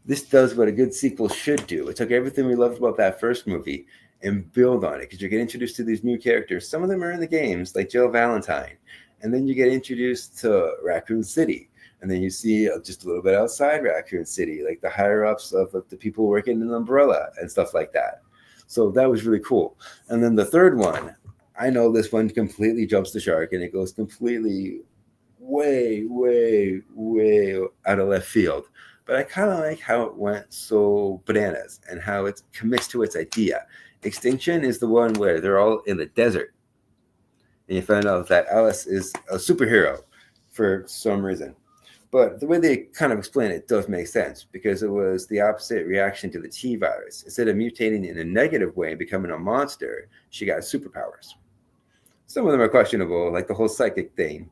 This does what a good sequel should do. It took everything we loved about that first movie and build on it, because you get introduced to these new characters. Some of them are in the games, like Jill Valentine. And then you get introduced to Raccoon City. And then you see just a little bit outside Raccoon City, like the higher-ups of the people working in Umbrella and stuff like that. So that was really cool. And then the third one, I know this one completely jumps the shark, and it goes completely way, way, way out of left field. but I kind of like how it went so bananas and how it commits to its idea. Extinction is the one where they're all in the desert, and you find out that Alice is a superhero for some reason. But the way they kind of explain it does make sense because it was the opposite reaction to the T virus. Instead of mutating in a negative way and becoming a monster, she got superpowers. Some of them are questionable, like the whole psychic thing.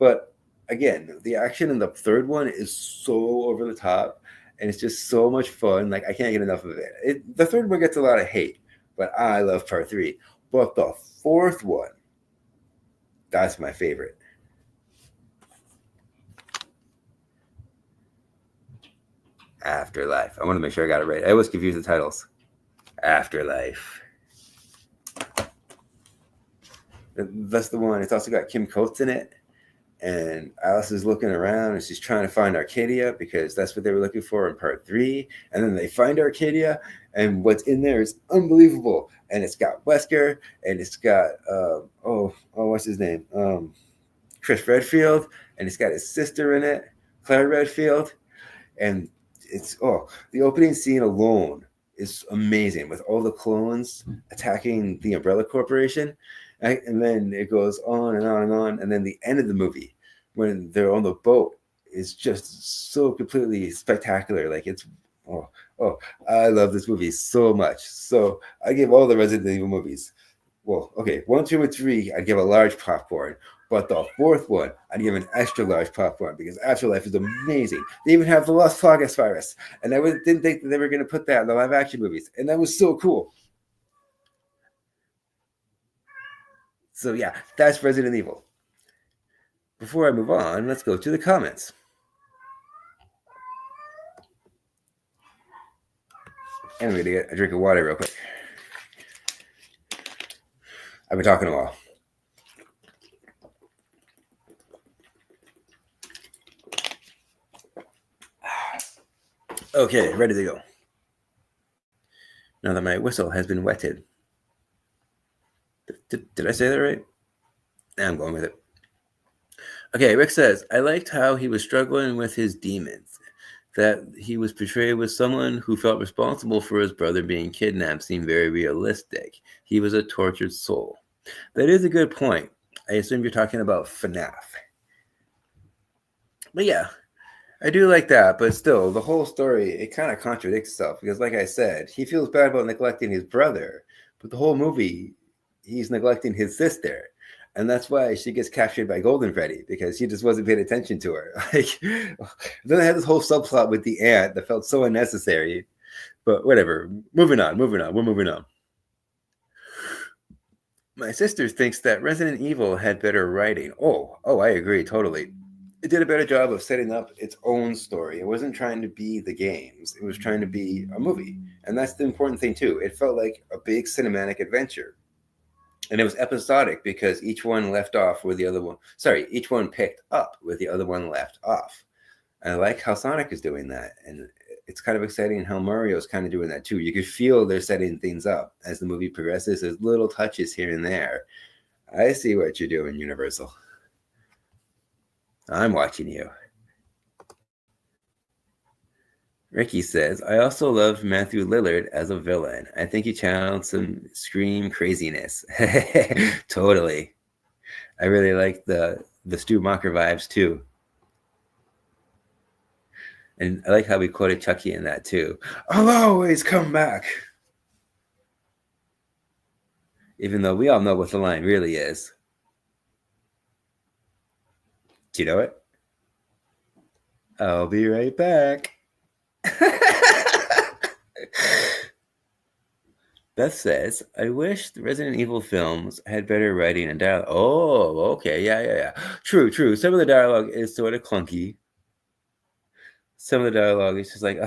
But again, the action in the third one is so over the top and it's just so much fun. Like, I can't get enough of it. The third one gets a lot of hate, but I love part three. But the fourth one, that's my favorite. Afterlife. I want to make sure I got it right. I always confuse the titles. Afterlife. That's the one. It's also got Kim Coates in it. And Alice is looking around and she's trying to find Arcadia because that's what they were looking for in part three. And then they find Arcadia, and what's in there is unbelievable. And it's got Wesker, and it's got what's his name? Chris Redfield, and it's got his sister in it, Claire Redfield. And it's the opening scene alone is amazing with all the clones attacking the Umbrella Corporation. And then it goes on and on and on. And then the end of the movie, when they're on the boat, is just so completely spectacular. Like, it's, I love this movie so much. So I give all the Resident Evil movies, 1, 2, and 3, I'd give a large popcorn. But the fourth one, I'd give an extra large popcorn because Afterlife is amazing. They even have the Las Plagas virus. And I didn't think that they were going to put that in the live action movies. And that was so cool. So yeah, that's Resident Evil. Before I move on, let's go to the comments. And I'm going to get a drink of water real quick. I've been talking a while. Okay, ready to go. Now that my whistle has been wetted. Did I say that right? I'm going with it. Okay, Rick says, I liked how he was struggling with his demons. That he was portrayed with someone who felt responsible for his brother being kidnapped seemed very realistic. He was a tortured soul. That is a good point. I assume you're talking about FNAF. But yeah, I do like that. But still, the whole story, it kind of contradicts itself. Because like I said, he feels bad about neglecting his brother. But the whole movie, he's neglecting his sister. And that's why she gets captured by Golden Freddy, because he just wasn't paying attention to her. Like, then I had this whole subplot with the aunt that felt so unnecessary. But whatever. Moving on. We're moving on. My sister thinks that Resident Evil had better writing. Oh, I agree totally. It did a better job of setting up its own story. It wasn't trying to be the games. It was trying to be a movie. And that's the important thing, too. It felt like a big cinematic adventure. And it was episodic because each one left off where the other one... Sorry, each one picked up where the other one left off. And I like how Sonic is doing that. And it's kind of exciting how Mario's kind of doing that, too. You could feel they're setting things up as the movie progresses. There's little touches here and there. I see what you're doing, Universal. I'm watching you. Ricky says, I also love Matthew Lillard as a villain. I think he channeled some Scream craziness. Totally. I really like the Stu Macher vibes too. And I like how we quoted Chucky in that too. I'll always come back. Even though we all know what the line really is. Do you know it? I'll be right back. Beth says, I wish the Resident Evil films had better writing and dialogue. Oh, okay. Yeah. True. Some of the dialogue is sort of clunky. Some of the dialogue is just like,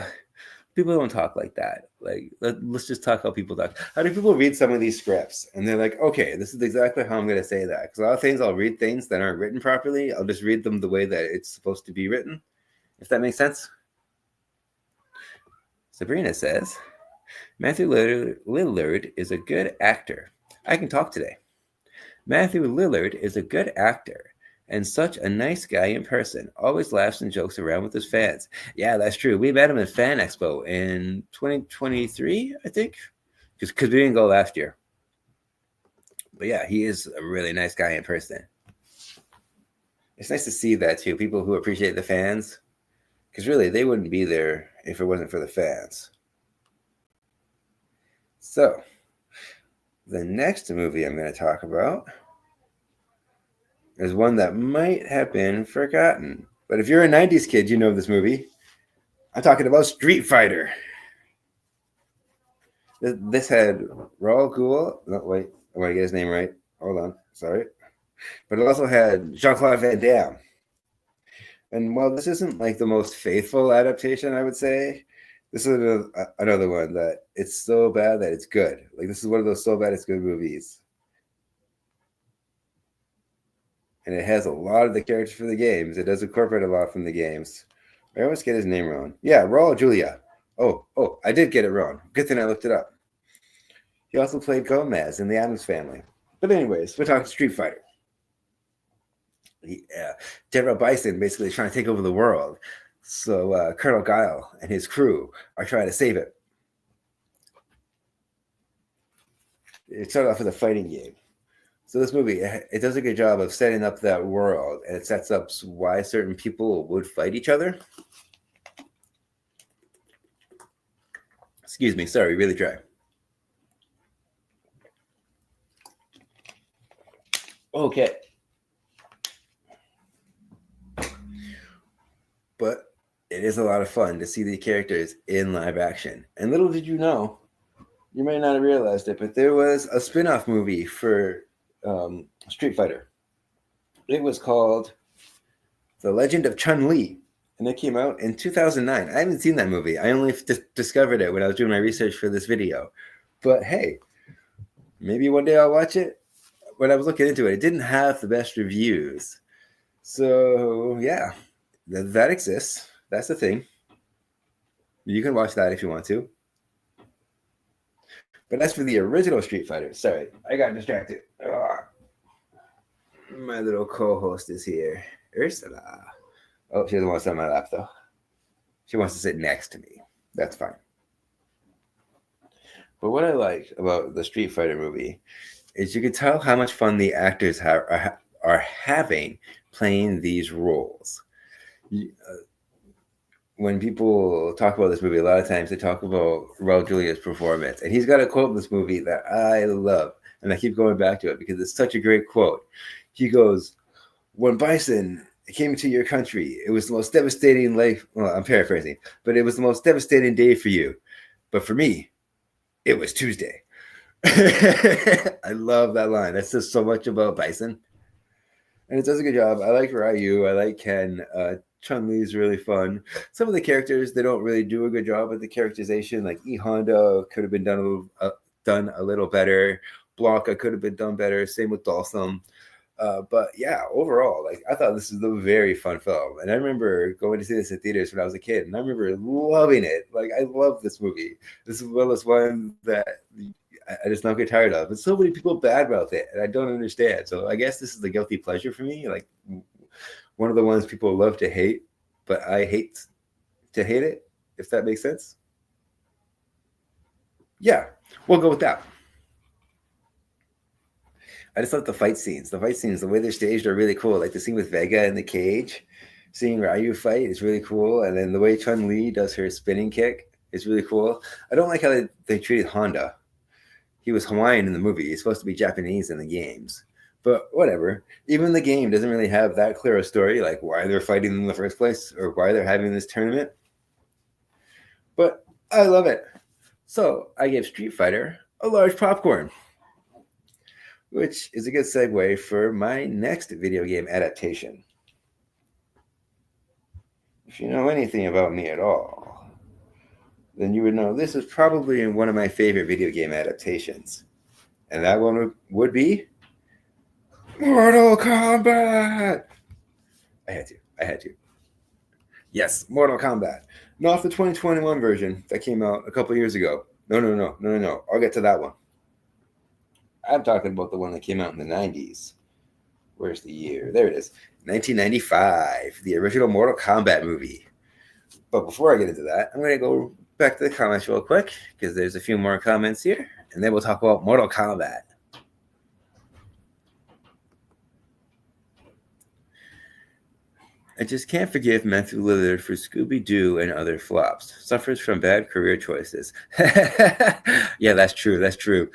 people don't talk like that. Like, let's just talk how people talk. How do people read some of these scripts? And they're like, okay, this is exactly how I'm going to say that. Because a lot of things, I'll read things that aren't written properly. I'll just read them the way that it's supposed to be written. If that makes sense. Sabrina says, Matthew Lillard is a good actor. I can talk today. Matthew Lillard is a good actor. and such a nice guy in person. Always laughs and jokes around with his fans. Yeah, that's true. We met him at Fan Expo in 2023, I think, because we didn't go last year. But yeah, he is a really nice guy in person. It's nice to see that too. People who appreciate the fans, because really they wouldn't be there if it wasn't for the fans. So, the next movie I'm going to talk about is one that might have been forgotten. But if you're a 90s kid, you know this movie. I'm talking about Street Fighter. This had Raul Ghul. No, wait, I want to get his name right. Hold on. Sorry. But it also had Jean-Claude Van Damme. And while this isn't like the most faithful adaptation, I would say, this is another one that it's so bad that it's good. Like, this is one of those so bad it's good movies. And it has a lot of the characters from the games. It does incorporate a lot from the games. I always get his name wrong. Yeah, Raul Julia. Oh, I did get it wrong. Good thing I looked it up. He also played Gomez in the Addams Family. But anyways, we're talking Street Fighter. General Bison basically trying to take over the world. So Colonel Guile and his crew are trying to save it. It started off with a fighting game. So this movie, it does a good job of setting up that world, and it sets up why certain people would fight each other. Excuse me, sorry, really dry. Okay. But it is a lot of fun to see the characters in live action. And little did you know, you may not have realized it, but there was a spin-off movie for Street Fighter. It was called The Legend of Chun-Li, and it came out in 2009. I haven't seen that movie. I only discovered it when I was doing my research for this video. But hey, maybe one day I'll watch it. When I was looking into it, it didn't have the best reviews. So yeah, that exists. That's the thing. You can watch that if you want to. But as for the original Street Fighter, sorry, I got distracted. Ugh. My little co-host is here, Ursula. Oh, she doesn't want to sit on my lap, though. She wants to sit next to me. That's fine. But what I like about the Street Fighter movie is you can tell how much fun the actors are having playing these roles. When people talk about this movie, a lot of times they talk about Raul Julia's performance. And he's got a quote in this movie that I love. And I keep going back to it because it's such a great quote. He goes, "When Bison came to your country, it was the most devastating life." Well, I'm paraphrasing, but it was the most devastating day for you. But for me, it was Tuesday. I love that line. That says so much about Bison. And it does a good job. I like Ryu. I like Ken. Chun-Li is really fun. Some of the characters, they don't really do a good job with the characterization. Like E Honda could have been done a little better. Blanca could have been done better. Same with Dalsum. But yeah, overall, like I thought this was a very fun film. And I remember going to see this in theaters when I was a kid. And I remember loving it. Like I love this movie. This is one that I just don't get tired of. And so many people badmouth it, and I don't understand. So I guess this is the guilty pleasure for me. Like one of the ones people love to hate, but I hate to hate it, if that makes sense. Yeah, we'll go with that. I just love the fight scenes. The fight scenes, the way they're staged are really cool. Like the scene with Vega in the cage, seeing Ryu fight is really cool. And then the way Chun-Li does her spinning kick is really cool. I don't like how they treated Honda. He was Hawaiian in the movie. He's supposed to be Japanese in the games. But whatever. Even the game doesn't really have that clear a story, like why they're fighting in the first place or why they're having this tournament. But I love it. So I gave Street Fighter a large popcorn, which is a good segue for my next video game adaptation. If you know anything about me at all, then you would know this is probably one of my favorite video game adaptations. And that one would be Mortal Kombat. I had to. Yes, Mortal Kombat. Not the 2021 version that came out a couple years ago. No. I'll get to that one. I'm talking about the one that came out in the 90s. Where's the year? There it is. 1995, the original Mortal Kombat movie. But before I get into that, I'm going to go back to the comments real quick because there's a few more comments here, and then we'll talk about Mortal Kombat. I just can't forgive Matthew Lillard for Scooby-Doo and other flops. Suffers from bad career choices. Yeah, that's true. That's true.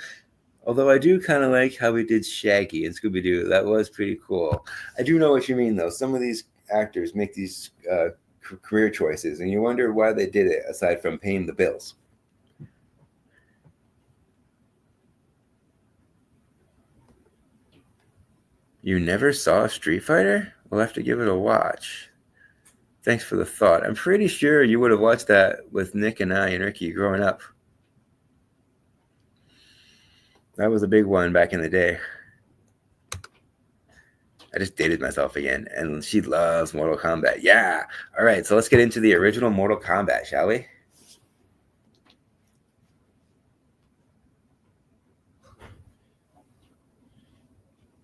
Although I do kind of like how he did Shaggy and Scooby-Doo. That was pretty cool. I do know what you mean, though. Some of these actors make these career choices, and you wonder why they did it, aside from paying the bills. You never saw Street Fighter? We'll have to give it a watch. Thanks for the thought. I'm pretty sure you would have watched that with Nick and I and Ricky growing up. That was a big one back in the day. I just dated myself again, and she loves Mortal Kombat. Yeah. All right, so let's get into the original Mortal Kombat, shall we?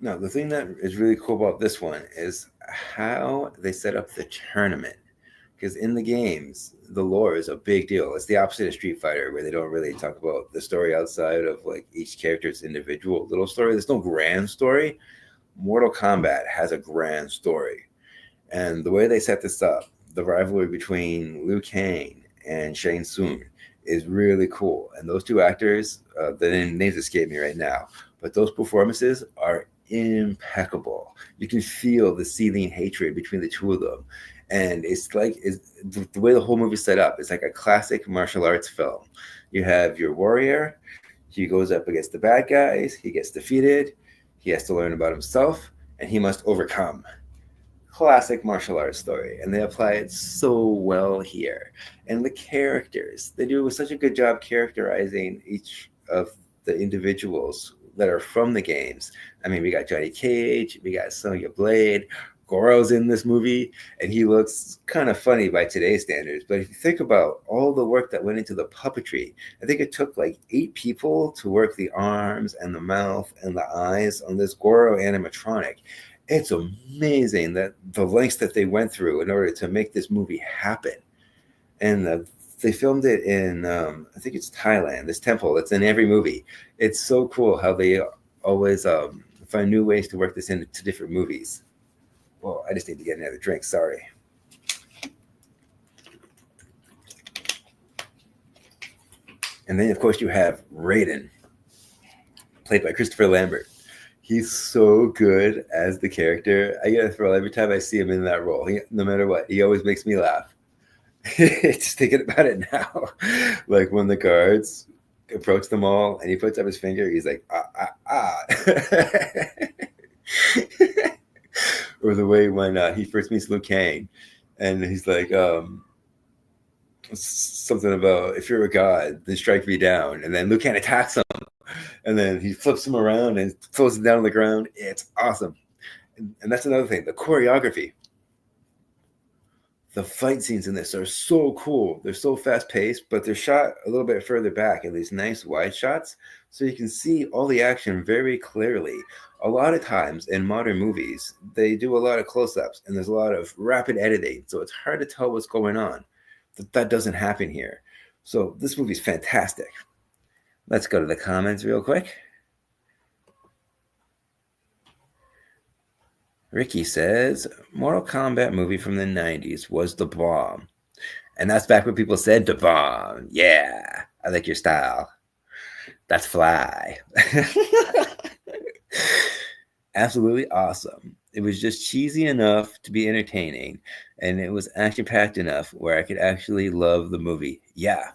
No, the thing that is really cool about this one is how they set up the tournament. Because in the games, the lore is a big deal. It's the opposite of Street Fighter, where they don't really talk about the story outside of like each character's individual little story. There's no grand story. Mortal Kombat has a grand story. And the way they set this up, the rivalry between Liu Kang and Shang Tsung is really cool. And those two actors, the names escape me right now, but those performances are impeccable. You can feel the seething hatred between the two of them. And it's like the way the whole movie's set up. It's like a classic martial arts film. You have your warrior. He goes up against the bad guys. He gets defeated. He has to learn about himself, and he must overcome. Classic martial arts story, and they apply it so well here. And the characters, they do such a good job characterizing each of the individuals that are from the games. I mean, we got Johnny Cage, we got Sonya Blade, Goro's in this movie, and he looks kind of funny by today's standards. But if you think about all the work that went into the puppetry, I think it took like 8 people to work the arms and the mouth and the eyes on this Goro animatronic. It's amazing that the lengths that they went through in order to make this movie happen. And they filmed it in, I think it's Thailand, this temple that's in every movie. It's so cool how they always find new ways to work this into different movies. Well, I just need to get another drink. Sorry. And then, of course, you have Raiden, played by Christopher Lambert. He's so good as the character. I get a thrill every time I see him in that role. No matter what, he always makes me laugh. Just thinking about it now. Like when the guards approach them all and he puts up his finger, he's like, ah, ah, ah. Or the way when he first meets Liu Kang and he's like, something about, if you're a god, then strike me down. And then Liu Kang attacks him. And then he flips him around and throws him down on the ground. It's awesome. And that's another thing, the choreography. The fight scenes in this are so cool. They're so fast paced, but they're shot a little bit further back in these nice wide shots. So you can see all the action very clearly. A lot of times in modern movies, they do a lot of close ups and there's a lot of rapid editing. So it's hard to tell what's going on. That doesn't happen here. So this movie's fantastic. Let's go to the comments real quick. Ricky says, Mortal Kombat movie from the 90s was the bomb. And that's back when people said the bomb. Yeah, I like your style. That's fly. Absolutely awesome. It was just cheesy enough to be entertaining, and it was action-packed enough where I could actually love the movie. Yeah.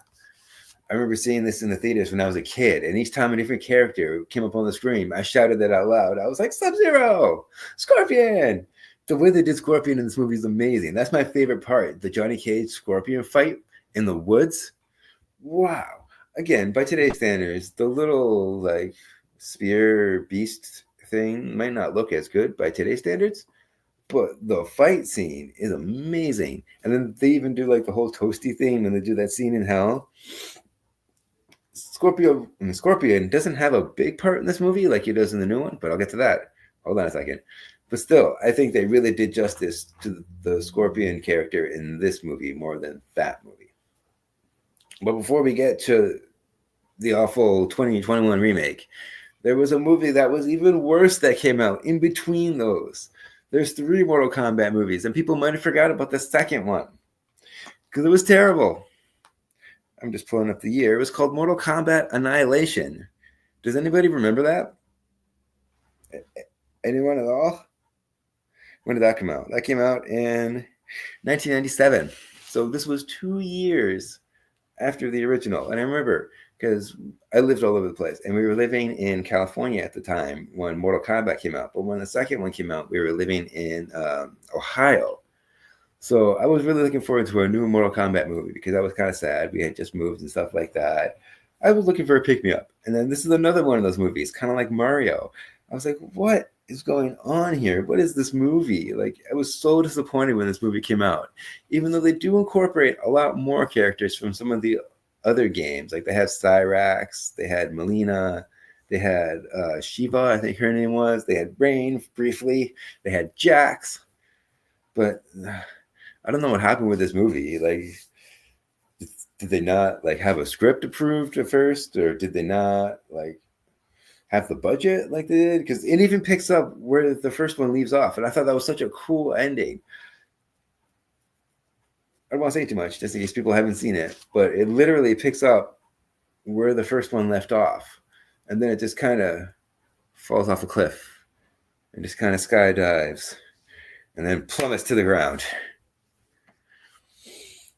I remember seeing this in the theaters when I was a kid, and each time a different character came up on the screen, I shouted that out loud. I was like, Sub-Zero! Scorpion! The way they did Scorpion in this movie is amazing. That's my favorite part, the Johnny Cage Scorpion fight in the woods. Wow. Again, by today's standards, the little like spear beast thing might not look as good by today's standards, but the fight scene is amazing. And then they even do like the whole toasty thing when they do that scene in hell. Scorpion doesn't have a big part in this movie like he does in the new one, but I'll get to that. Hold on a second. But still, I think they really did justice to the Scorpion character in this movie more than that movie. But before we get to the awful 2021 remake, there was a movie that was even worse that came out in between those. There's 3 Mortal Kombat movies, and people might have forgot about the second one because it was terrible. I'm just pulling up the year. It was called Mortal Kombat Annihilation. Does anybody remember that? Anyone at all? When did that come out? That came out in 1997. So this was 2 years after the original. And I remember because I lived all over the place, and we were living in California at the time when Mortal Kombat came out. But when the second one came out, we were living in Ohio. So I was really looking forward to a new Mortal Kombat movie because I was kind of sad. We had just moved and stuff like that. I was looking for a pick-me-up. And then this is another one of those movies, kind of like Mario. I was like, what is going on here? What is this movie? Like, I was so disappointed when this movie came out. Even though they do incorporate a lot more characters from some of the other games. Like, they have Cyrax, they had Melina, they had Shiva, I think her name was. They had Rain, briefly. They had Jax. But I don't know what happened with this movie. Like, did they not like have a script approved at first, or did they not like have the budget like they did? Because it even picks up where the first one leaves off, and I thought that was such a cool ending. I don't want to say too much, just in case people haven't seen it, but it literally picks up where the first one left off, and then it just kind of falls off a cliff and just kind of skydives, and then plummets to the ground.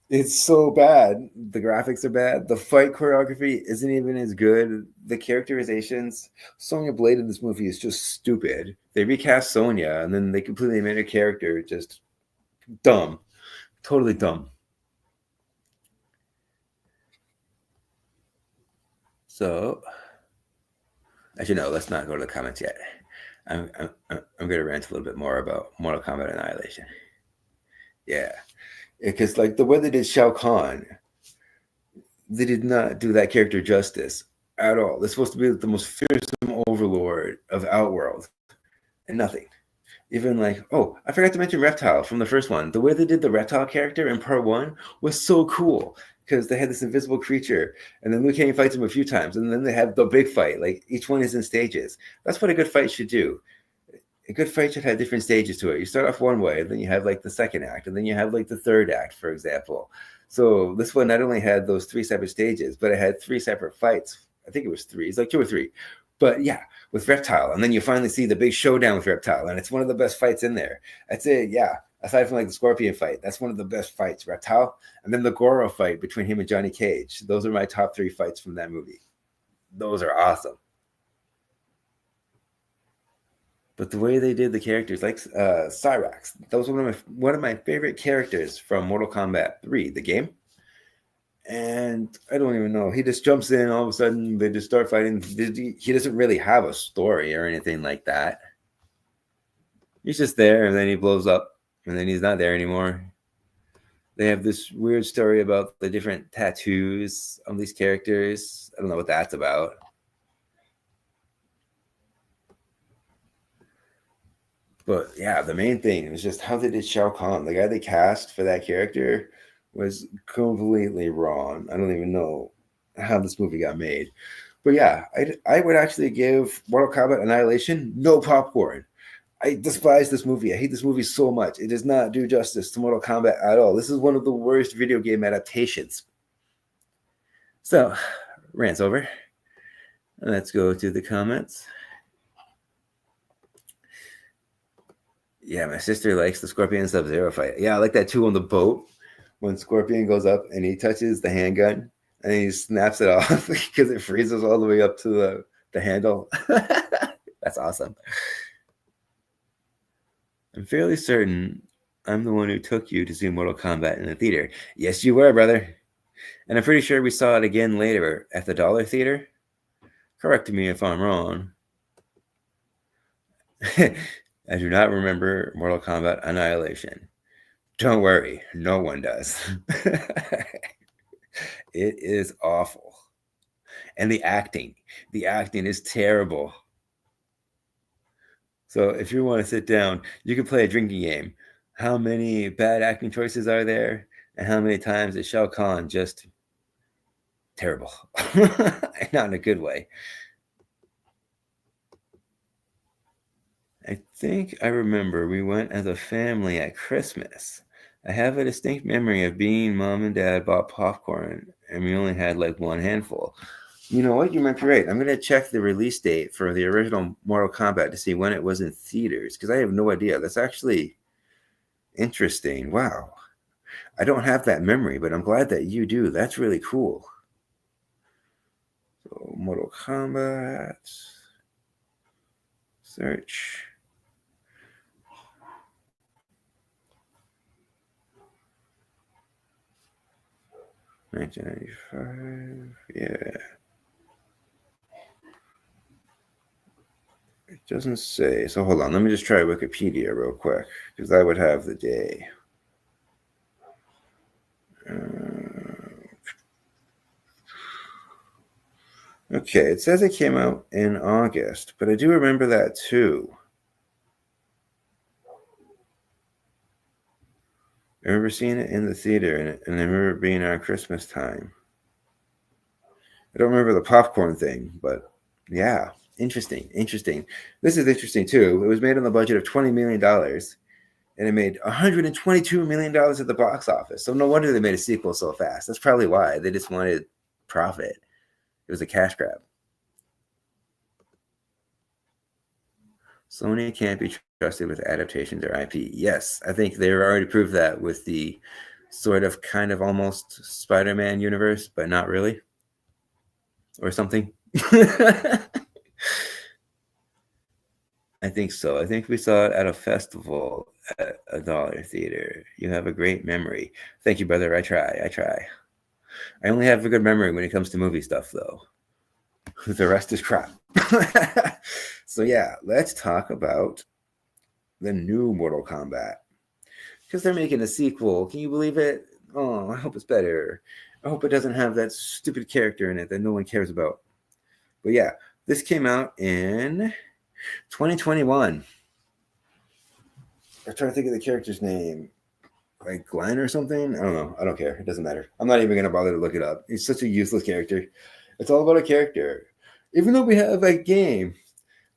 It's so bad. The graphics are bad. The fight choreography isn't even as good. The characterizations, Sonya Blade in this movie is just stupid. They recast Sonya and then they completely made her character just dumb. Totally dumb. So, actually, no, let's not go to the comments yet. I'm going to rant a little bit more about Mortal Kombat Annihilation. Yeah. Because like the way they did Shao Kahn, they did not do that character justice at all. They're supposed to be the most fearsome overlord of Outworld, and nothing. Even like, oh, I forgot to mention Reptile from the first one. The way they did the Reptile character in part 1 was so cool because they had this invisible creature, and then Liu Kang fights him a few times, and then they have the big fight. Like each one is in stages. That's what a good fight should do. A good fight should have different stages to it. You start off one way, then you have like the second act, and then you have like the third act, for example. So this one not only had those 3 separate stages, but it had 3 separate fights. I think it was 3. It's like 2 or 3. But yeah, with Reptile. And then you finally see the big showdown with Reptile, and it's one of the best fights in there. I'd say, yeah, aside from like the Scorpion fight, that's one of the best fights, Reptile. And then the Goro fight between him and Johnny Cage. Those are my top 3 fights from that movie. Those are awesome. But the way they did the characters, like Cyrax, that was one of my favorite characters from Mortal Kombat 3, the game. And I don't even know. He just jumps in. All of a sudden, they just start fighting. He doesn't really have a story or anything like that. He's just there, and then he blows up, and then he's not there anymore. They have this weird story about the different tattoos on these characters. I don't know what that's about. But yeah, the main thing was just how they did Shao Kahn. The guy they cast for that character was completely wrong. I don't even know how this movie got made. But yeah, I would actually give Mortal Kombat Annihilation no popcorn. I despise this movie. I hate this movie so much. It does not do justice to Mortal Kombat at all. This is one of the worst video game adaptations. So, rant's over. Let's go to the comments. Yeah, my sister likes the Scorpion Sub-Zero fight. Yeah, I like that too on the boat when Scorpion goes up and he touches the handgun and he snaps it off because it freezes all the way up to the handle. That's awesome. I'm fairly certain I'm the one who took you to see Mortal Kombat in the theater. Yes, you were, brother. And I'm pretty sure we saw it again later at the Dollar Theater. Correct me if I'm wrong. I do not remember Mortal Kombat Annihilation. Don't worry, no one does. It is awful. And the acting is terrible. So if you want to sit down, you can play a drinking game. How many bad acting choices are there? And how many times is Shao Kahn just terrible? Not in a good way. I think I remember we went as a family at Christmas. I have a distinct memory of being mom and dad bought popcorn and we only had like one handful. You know what? You might be right. I'm going to check the release date for the original Mortal Kombat to see when it was in theaters because I have no idea. That's actually interesting. Wow. I don't have that memory, but I'm glad that you do. That's really cool. So, Mortal Kombat. Search. 1995. Yeah. It doesn't say. So hold on. Let me just try Wikipedia real quick because I would have the day. Okay, it says it came out in August, but I do remember that too. I remember seeing it in the theater, and I remember it being around Christmas time. I don't remember the popcorn thing, but yeah, interesting. This is interesting too. It was made on a budget of $20 million, and it made $122 million at the box office. So no wonder they made a sequel so fast. That's probably why. They just wanted profit. It was a cash grab. Sony can't be trusted with adaptations or IP. Yes, I think they already proved that with the sort of kind of almost Spider-Man universe, but not really, or something. I think so. I think we saw it at a festival at a dollar theater. You have a great memory. Thank you, brother. I try. I only have a good memory when it comes to movie stuff, though. The rest is crap. So yeah, let's talk about the new Mortal Kombat because they're making a sequel. Can you believe it? Oh, I hope it's better. I hope it doesn't have that stupid character in it that no one cares about. But yeah, this came out in 2021. I'm trying to think of the character's name. Like Glenn or something? I don't know. I don't care. It doesn't matter. I'm not even going to bother to look it up. He's such a useless character. It's all about a character. Even though we have a game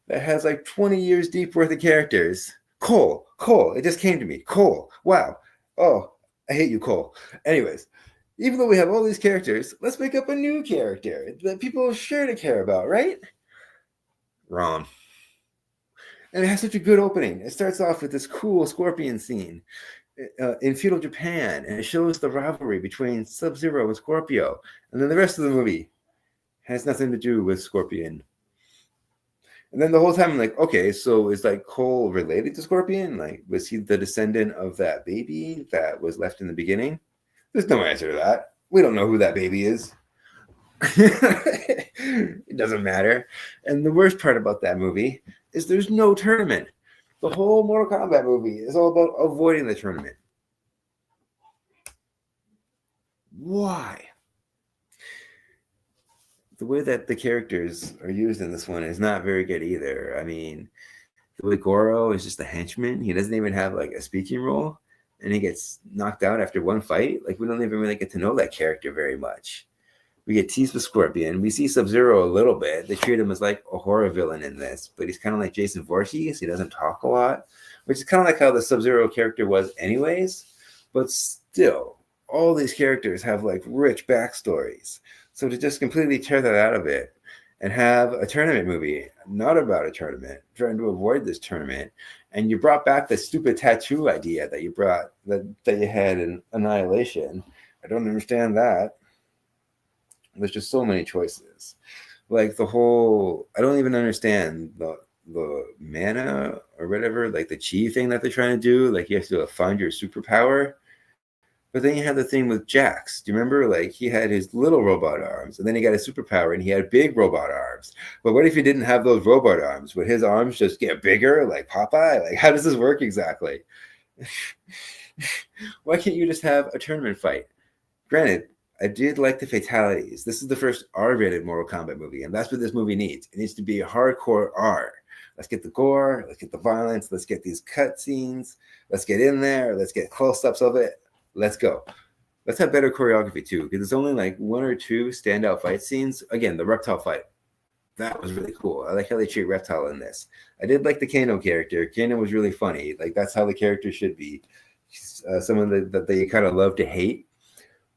that has like 20 years deep worth of characters. Cole. It just came to me. Cole. Wow. Oh, I hate you, Cole. Anyways, even though we have all these characters, let's make up a new character that people are sure to care about, right? Wrong. And it has such a good opening. It starts off with this cool scorpion scene in feudal Japan, and it shows the rivalry between Sub-Zero and Scorpio. And then the rest of the movie has nothing to do with Scorpion. And then the whole time I'm like, okay, so is like Cole related to Scorpion? Like, was he the descendant of that baby that was left in the beginning? There's no answer to that. We don't know who that baby is. It doesn't matter. And the worst part about that movie is there's no tournament. The whole Mortal Kombat movie is all about avoiding the tournament. Why? The way that the characters are used in this one is not very good either. I mean, the way Goro is just a henchman. He doesn't even have like a speaking role, and he gets knocked out after one fight. Like we don't even really get to know that character very much. We get teased with Scorpion. We see Sub-Zero a little bit. They treat him as like a horror villain in this, but he's kind of like Jason Voorhees. He doesn't talk a lot, which is kind of like how the Sub-Zero character was anyways. But still, all these characters have like rich backstories. So to just completely tear that out of it and have a tournament movie, not about a tournament, trying to avoid this tournament, and you brought back the stupid tattoo idea that you brought that you had in Annihilation. I don't understand that. There's just so many choices. Like the whole, I don't even understand the mana or whatever, like the chi thing that they're trying to do. Like you have to find your superpower. But then you had the thing with Jax. Do you remember? Like he had his little robot arms, and then he got a superpower, and he had big robot arms. But what if he didn't have those robot arms? Would his arms just get bigger, like Popeye? Like how does this work exactly? Why can't you just have a tournament fight? Granted, I did like the fatalities. This is the first R-rated Mortal Kombat movie, and that's what this movie needs. It needs to be a hardcore R. Let's get the gore. Let's get the violence. Let's get these cutscenes. Let's get in there. Let's get close-ups of it. Let's go. Let's have better choreography too, because there's only like one or two standout fight scenes. Again, the reptile fight. That was really cool. I like how they treat Reptile in this. I did like the Kano character. Kano was really funny. Like, that's how the character should be. Someone that they kind of love to hate,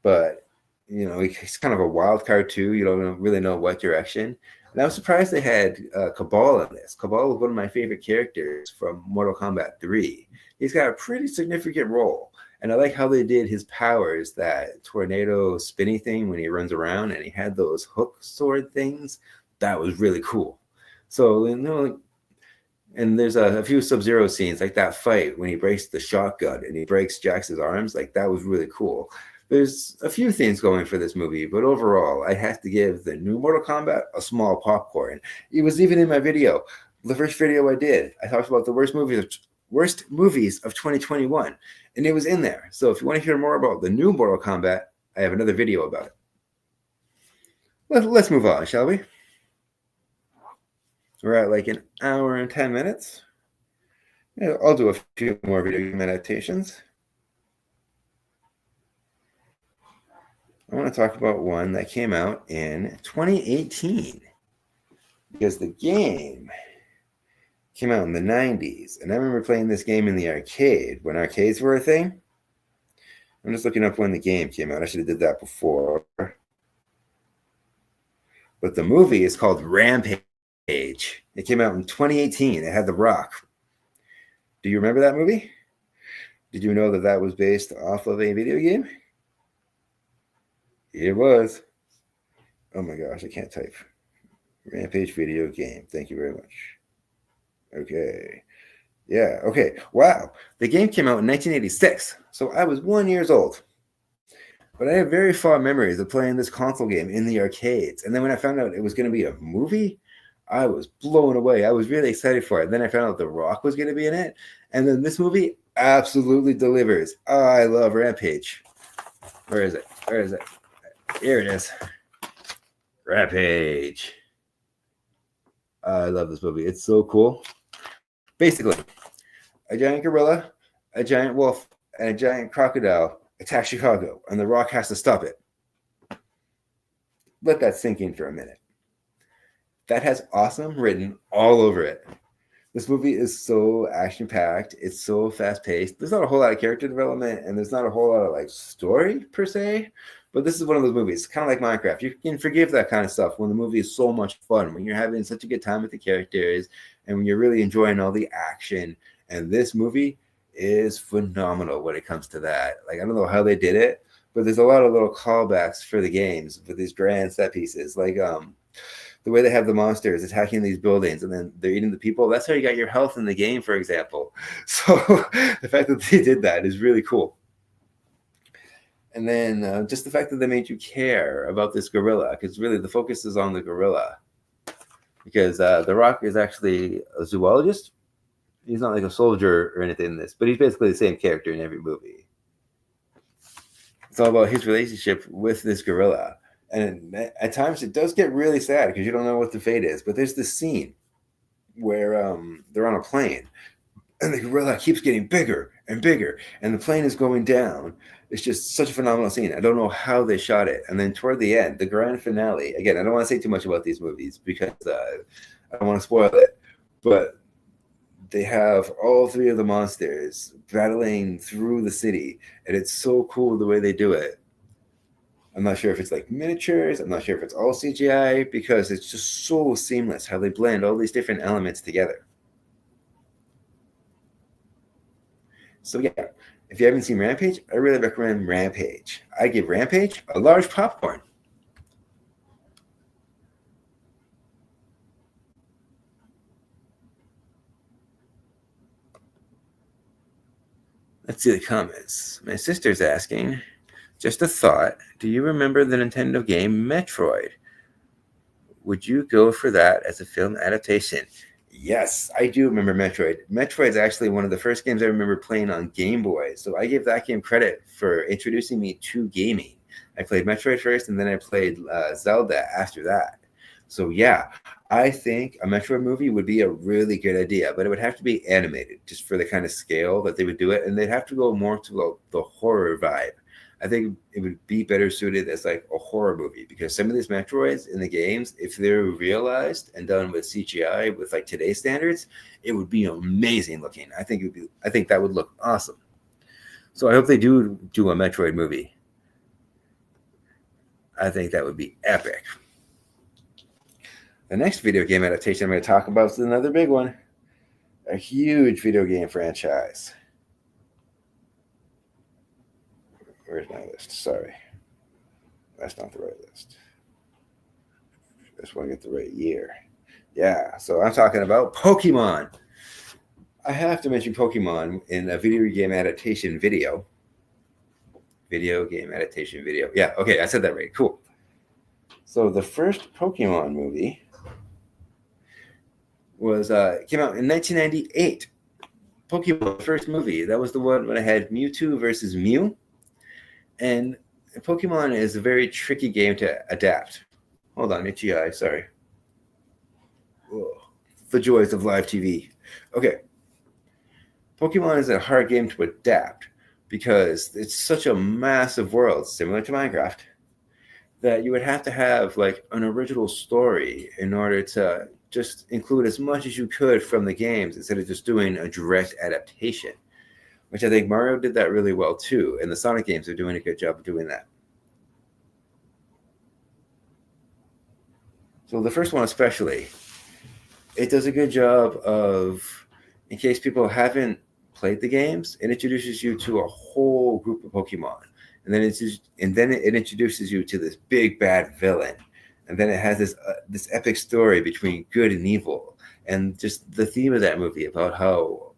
but you know, he's kind of a wild card too. You don't really know what direction. And I was surprised they had Cabal in this. Cabal was one of my favorite characters from Mortal Kombat 3. He's got a pretty significant role. And I like how they did his powers, that tornado spinny thing when he runs around, and he had those hook sword things. That was really cool. So, you know, and there's a few Sub-Zero scenes, like that fight when he breaks the shotgun and he breaks Jax's arms. Like, that was really cool. There's a few things going for this movie, but overall, I have to give the new Mortal Kombat a small popcorn. It was even in my video. The first video I did, I talked about the worst movies of 2021, and it was in there. So if you want to hear more about the new Mortal Kombat, I have another video about it. Let's move on, shall we? We're at like an hour and 10 minutes. Yeah, I'll do a few more video game adaptations. I want to talk about one that came out in 2018, because the game came out in the 90s, and I remember playing this game in the arcade when arcades were a thing. I'm just looking up when the game came out. I should have did that before. But the movie is called Rampage. It came out in 2018. It had The Rock. Do you remember that movie? Did you know that that was based off of a video game? It was. Oh my gosh, I can't type. Rampage video game. Thank you very much. Okay. Yeah, okay. Wow. The game came out in 1986, so I was 1 year old. But I have very fond memories of playing this console game in the arcades. And then when I found out it was going to be a movie, I was blown away. I was really excited for it. Then I found out The Rock was going to be in it. And then this movie absolutely delivers. I love Rampage. Where is it? Where is it? Here it is. Rampage. I love this movie. It's so cool. Basically, a giant gorilla, a giant wolf, and a giant crocodile attack Chicago, and The Rock has to stop it. Let that sink in for a minute. That has awesome written all over it. This movie is so action-packed. It's so fast-paced. There's not a whole lot of character development, and there's not a whole lot of like story per se. But this is one of those movies, kind of like Minecraft. You can forgive that kind of stuff when the movie is so much fun, when you're having such a good time with the characters, and when you're really enjoying all the action. And this movie is phenomenal when it comes to that. Like, I don't know how they did it, but there's a lot of little callbacks for the games with these grand set pieces. Like the way they have the monsters attacking these buildings and then they're eating the people. That's how you got your health in the game, for example. So the fact that they did that is really cool. And then just the fact that they made you care about this gorilla, because really the focus is on the gorilla. Because The Rock is actually a zoologist. He's not like a soldier or anything in this, but he's basically the same character in every movie. It's all about his relationship with this gorilla. And at times it does get really sad because you don't know what the fate is. But there's this scene where they're on a plane and the gorilla keeps getting bigger and bigger and the plane is going down. It's just such a phenomenal scene. I don't know how they shot it. And then toward the end, the grand finale, again, I don't want to say too much about these movies because I don't want to spoil it, but they have all three of the monsters battling through the city, and it's so cool the way they do it. I'm not sure if it's like miniatures. I'm not sure if it's all CGI because it's just so seamless how they blend all these different elements together. So yeah, if you haven't seen Rampage, I really recommend Rampage. I give Rampage a large popcorn. Let's see the comments. My sister's asking, just a thought, do you remember the Nintendo game Metroid? Would you go for that as a film adaptation? Yes, I do remember Metroid. Metroid is actually one of the first games I remember playing on Game Boy. So I give that game credit for introducing me to gaming. I played Metroid first, and then I played Zelda after that. So yeah, I think a Metroid movie would be a really good idea, but it would have to be animated just for the kind of scale that they would do it, and they'd have to go more to the horror vibe. I think it would be better suited as like a horror movie because some of these Metroids in the games, if they're realized and done with CGI with like today's standards, it would be amazing looking. I think that would look awesome. So I hope they do a Metroid movie. I think that would be epic. The next video game adaptation I'm going to talk about is another big one. A huge video game franchise. Where's my list? Sorry. That's not the right list. I just want to get the right year. Yeah, so I'm talking about Pokemon. I have to mention Pokemon in a video game adaptation video. Video game adaptation video. Yeah, okay, I said that right. Cool. So the first Pokemon movie was came out in 1998. Pokemon first movie. That was the one when I had Mewtwo versus Mew. And Pokemon is a very tricky game to adapt. Hold on, itchy eye. Sorry. Whoa. The joys of live TV. Okay. Pokemon is a hard game to adapt because it's such a massive world, similar to Minecraft, that you would have to have like an original story in order to just include as much as you could from the games instead of just doing a direct adaptation, which I think Mario did that really well too. And the Sonic games are doing a good job of doing that. So the first one especially, it does a good job of, in case people haven't played the games, it introduces you to a whole group of Pokemon. And then it introduces you to this big bad villain. And then it has this epic story between good and evil. And just the theme of that movie about how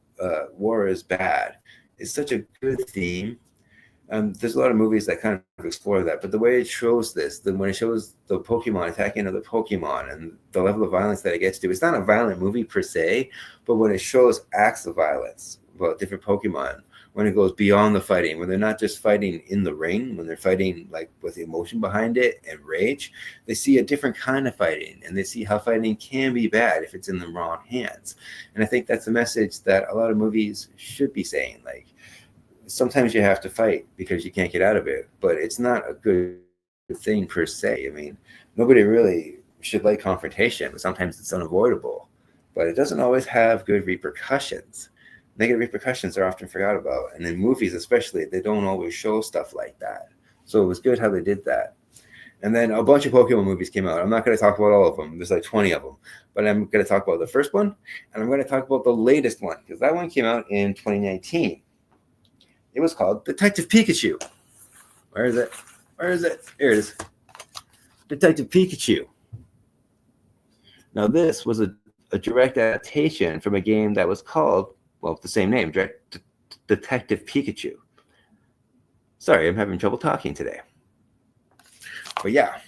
war is bad is such a good theme. There's a lot of movies that kind of explore that, but the way it shows this, when it shows the Pokemon attacking other Pokemon and the level of violence that it gets to, it's not a violent movie per se, but when it shows acts of violence about different Pokemon, when it goes beyond the fighting, when they're not just fighting in the ring, when they're fighting like with emotion behind it and rage, they see a different kind of fighting, and they see how fighting can be bad if it's in the wrong hands. And I think that's a message that a lot of movies should be saying, like, sometimes you have to fight because you can't get out of it, but it's not a good thing per se. I mean, nobody really should like confrontation, but sometimes it's unavoidable. But it doesn't always have good repercussions. Negative repercussions are often forgot about, and in movies especially, they don't always show stuff like that. So it was good how they did that. And then a bunch of Pokemon movies came out. I'm not going to talk about all of them. There's like 20 of them. But I'm going to talk about the first one, and I'm going to talk about the latest one, because that one came out in 2019. It was called Detective Pikachu. Where is it? Where is it? Here it is. Detective Pikachu. Now, this was a direct adaptation from a game that was called, well, the same name, Detective Pikachu. Sorry, I'm having trouble talking today. But yeah,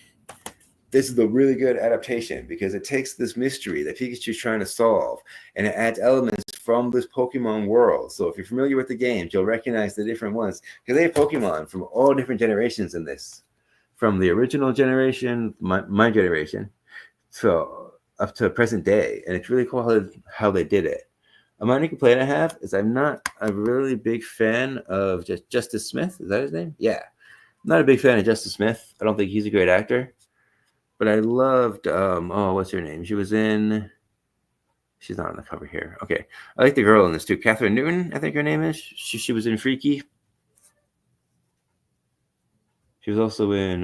this is a really good adaptation because it takes this mystery that Pikachu's trying to solve, and it adds elements from this Pokemon world. So if you're familiar with the games, you'll recognize the different ones because they have Pokemon from all different generations in this, from the original generation, my generation, so up to present day. And it's really cool how they did it. A minor complaint I have is I'm not a really big fan of Justice Smith. Is that his name? Yeah. I'm not a big fan of Justice Smith. I don't think he's a great actor. But I loved, what's her name? She was in, she's not on the cover here. Okay. I like the girl in this too. Catherine Newton, I think her name is. She was in Freaky. She was also in,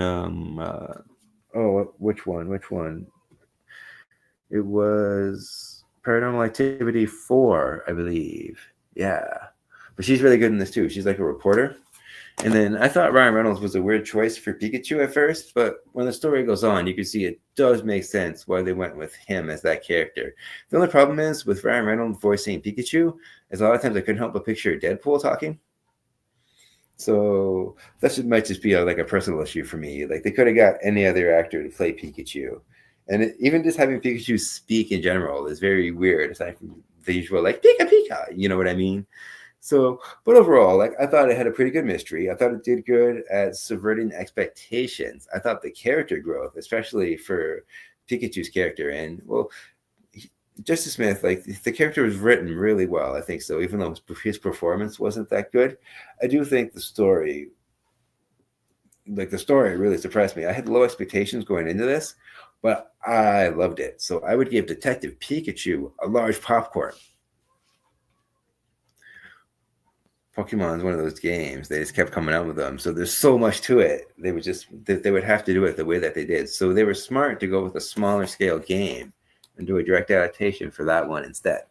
which one? It was Paranormal Activity 4, I believe. Yeah. But she's really good in this too. She's like a reporter. And then I thought Ryan Reynolds was a weird choice for Pikachu at first, but when the story goes on, you can see it does make sense why they went with him as that character. The only problem is with Ryan Reynolds voicing Pikachu is a lot of times I couldn't help but picture Deadpool talking. So that might just be like a personal issue for me. Like they could have got any other actor to play Pikachu. And even just having Pikachu speak in general is very weird, aside from the usual like Pika Pika, you know what I mean? So, but overall, like I thought it had a pretty good mystery. I thought it did good at subverting expectations. I thought the character growth, especially for Pikachu's character. And well, Justice Smith, like the character was written really well, I think so. Even though his performance wasn't that good, I do think the story really surprised me. I had low expectations going into this, but I loved it. So I would give Detective Pikachu a large popcorn. Pokemon is one of those games. They just kept coming out with them. So there's so much to it. They would have to do it the way that they did. So they were smart to go with a smaller scale game and do a direct adaptation for that one instead.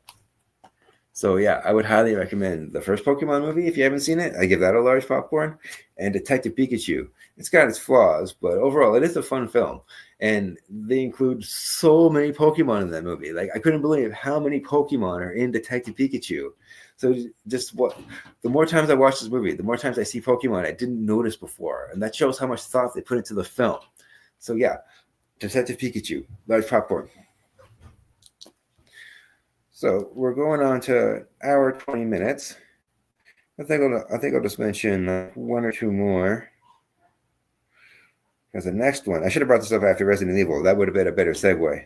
So yeah, I would highly recommend the first Pokemon movie if you haven't seen it. I give that a large popcorn. And Detective Pikachu. It's got its flaws, but overall it is a fun film. And they include so many Pokemon in that movie. Like I couldn't believe how many Pokemon are in Detective Pikachu. So just the more times I watch this movie, the more times I see Pokemon I didn't notice before. And that shows how much thought they put into the film. So yeah, Detective Pikachu, large popcorn. So we're going on to hour 20 minutes. I think I'll just mention one or two more. Because the next one, I should have brought this up after Resident Evil. That would have been a better segue.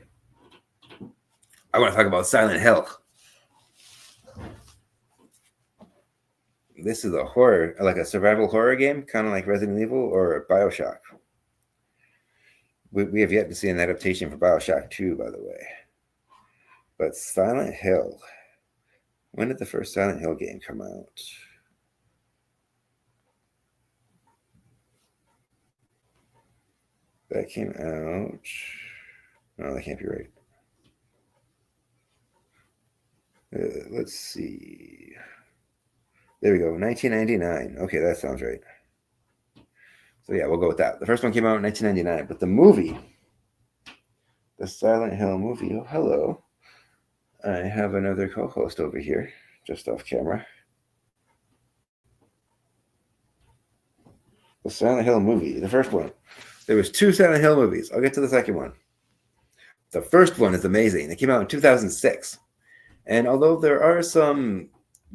I want to talk about Silent Hill. This is a horror, like a survival horror game, kind of like Resident Evil or Bioshock. We have yet to see an adaptation for Bioshock 2, by the way. But Silent Hill. When did the first Silent Hill game come out? That came out. No, that can't be right. Let's see. There we go. 1999. Okay, that sounds right. So yeah, we'll go with that. The first one came out in 1999, but the movie, the Silent Hill movie. Oh, hello. I have another co-host over here, just off camera. The Silent Hill movie, the first one. There was two Silent Hill movies. I'll get to the second one. The first one is amazing. It came out in 2006. And although there are some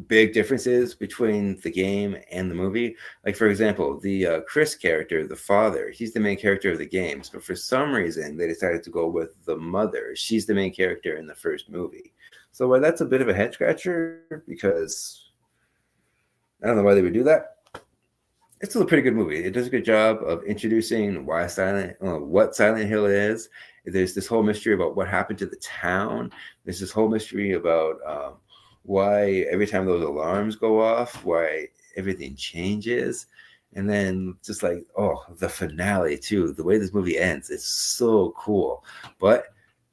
big differences between the game and the movie, like for example, the Chris character, the father, he's the main character of the games, but for some reason they decided to go with the mother. She's the main character in the first movie. So well, that's a bit of a head scratcher because I don't know why they would do that. It's still a pretty good movie. It does a good job of introducing what Silent Hill is. There's this whole mystery about what happened to the town. There's this whole mystery about why every time those alarms go off, why everything changes. And then just like, the finale too. The way this movie ends, it's so cool. But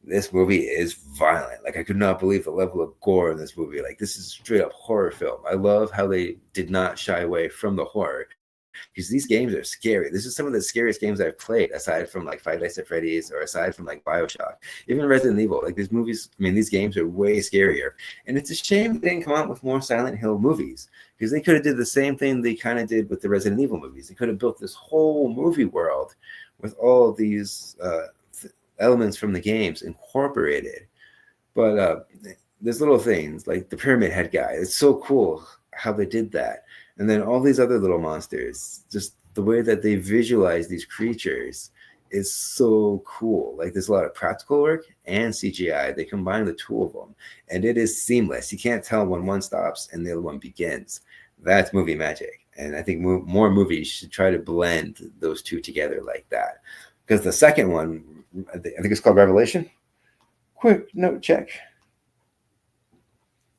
this movie is violent. Like I could not believe the level of gore in this movie. Like this is a straight up horror film. I love how they did not shy away from the horror. Because these games are scary. This is some of the scariest games I've played, aside from like Five Nights at Freddy's or aside from like Bioshock. Even Resident Evil, like these games are way scarier. And it's a shame they didn't come out with more Silent Hill movies, because they could have did the same thing they kind of did with the Resident Evil movies. They could have built this whole movie world with all these elements from the games incorporated. But there's little things like the Pyramid Head guy. It's so cool how they did that. And then all these other little monsters, just the way that they visualize these creatures is so cool. Like there's a lot of practical work and CGI. They combine the two of them, and it is seamless. You can't tell when one stops and the other one begins. That's movie magic. And I think more movies should try to blend those two together like that. Because the second one, I think it's called Revelation. Quick note check.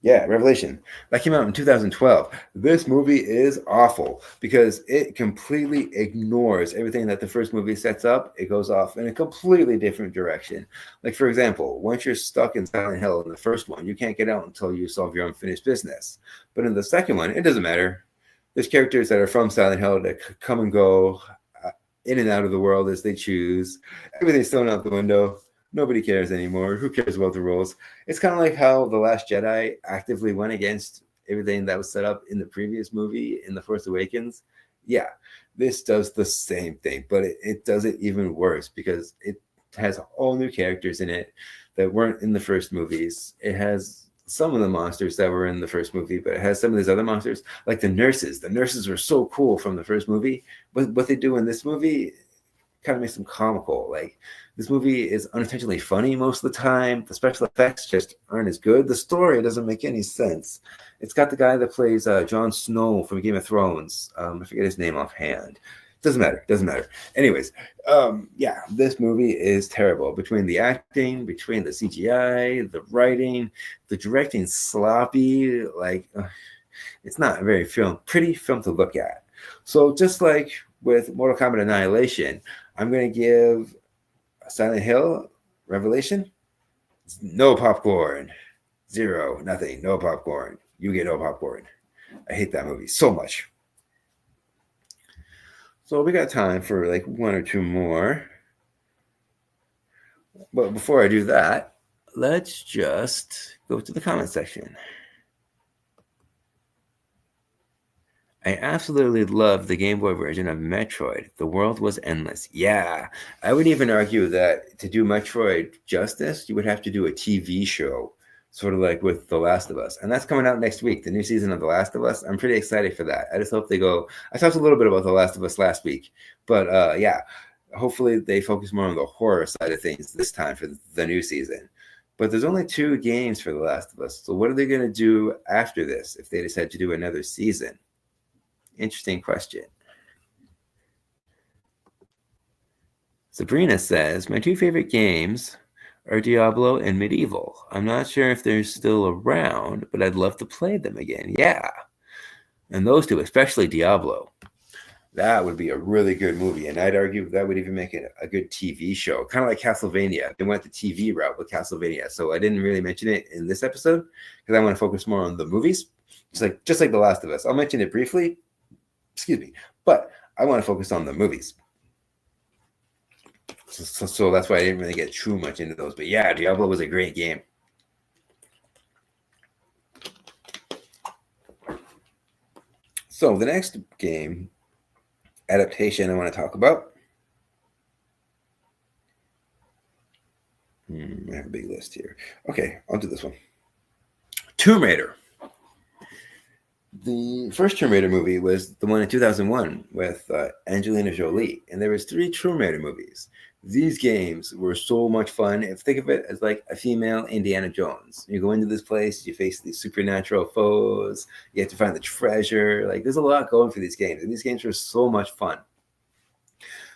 Yeah, Revelation. That came out in 2012. This movie is awful because it completely ignores everything that the first movie sets up. It goes off in a completely different direction. Like, for example, once you're stuck in Silent Hill in the first one, you can't get out until you solve your unfinished business. But in the second one, it doesn't matter. There's characters that are from Silent Hill that come and go in and out of the world as they choose. Everything's thrown out the window. Nobody cares anymore. Who cares about the rules? It's kind of like how The Last Jedi actively went against everything that was set up in the previous movie, in The Force Awakens. Yeah, this does the same thing, but it does it even worse because it has all new characters in it that weren't in the first movies. It has some of the monsters that were in the first movie, but it has some of these other monsters, like the nurses. The nurses were so cool from the first movie, but what they do in this movie, kind of makes them comical. Like this movie is unintentionally funny most of the time. The special effects just aren't as good. The story doesn't make any sense. It's got the guy that plays Jon Snow from Game of Thrones. I forget his name offhand. Doesn't matter. Doesn't matter. Anyways, yeah, this movie is terrible. Between the acting, between the CGI, the writing, the directing sloppy. Like, it's not a very pretty film to look at. So just like with Mortal Kombat Annihilation, I'm going to give Silent Hill Revelation no popcorn. Zero, nothing, no popcorn. You get no popcorn. I hate that movie so much. So we got time for like one or two more. But before I do that, let's just go to the comment section. I absolutely love the Game Boy version of Metroid. The world was endless. Yeah, I would even argue that to do Metroid justice, you would have to do a TV show, sort of like with The Last of Us. And that's coming out next week, the new season of The Last of Us. I'm pretty excited for that. I just hope they go. I talked a little bit about The Last of Us last week, but yeah, hopefully they focus more on the horror side of things this time for the new season. But there's only 2 games for The Last of Us. So what are they going to do after this if they decide to do another season? Interesting question. Sabrina says, my 2 favorite games are Diablo and Medieval. I'm not sure if they're still around, but I'd love to play them again. Yeah. And those 2, especially Diablo. That would be a really good movie. And I'd argue that would even make it a good TV show. Kind of like Castlevania. They went the TV route with Castlevania. So I didn't really mention it in this episode because I want to focus more on the movies. Just like The Last of Us. I'll mention it briefly. Excuse me. But I want to focus on the movies. So that's why I didn't really get too much into those. But yeah, Diablo was a great game. So the next game adaptation I want to talk about. I have a big list here. Okay, I'll do this one. Tomb Raider. The first Tomb Raider movie was the one in 2001 with Angelina Jolie, and there was 3 Tomb Raider movies. These games were so much fun. If think of it as like a female Indiana Jones. You go into this place, you face these supernatural foes, you have to find the treasure. Like there's a lot going for these games, and these games were so much fun.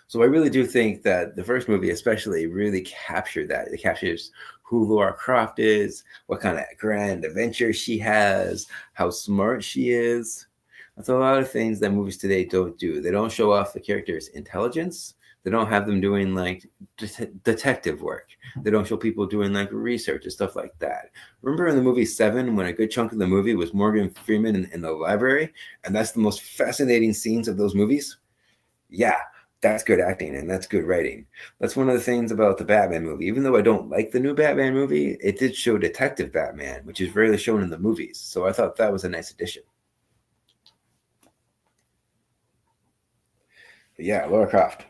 So I really do think that the first movie especially really captured that. It captures who Laura Croft is, what kind of grand adventure she has, how smart she is. That's a lot of things that movies today don't do. They don't show off the character's intelligence. They don't have them doing like detective work. They don't show people doing like research and stuff like that. Remember in the movie Seven, when a good chunk of the movie was Morgan Freeman in the library? And that's the most fascinating scenes of those movies? Yeah, that's good acting and that's good writing. That's one of the things about the Batman movie. Even though I don't like the new Batman movie, it did show Detective Batman, which is rarely shown in the movies. So I thought that was a nice addition. But yeah, Laura Croft.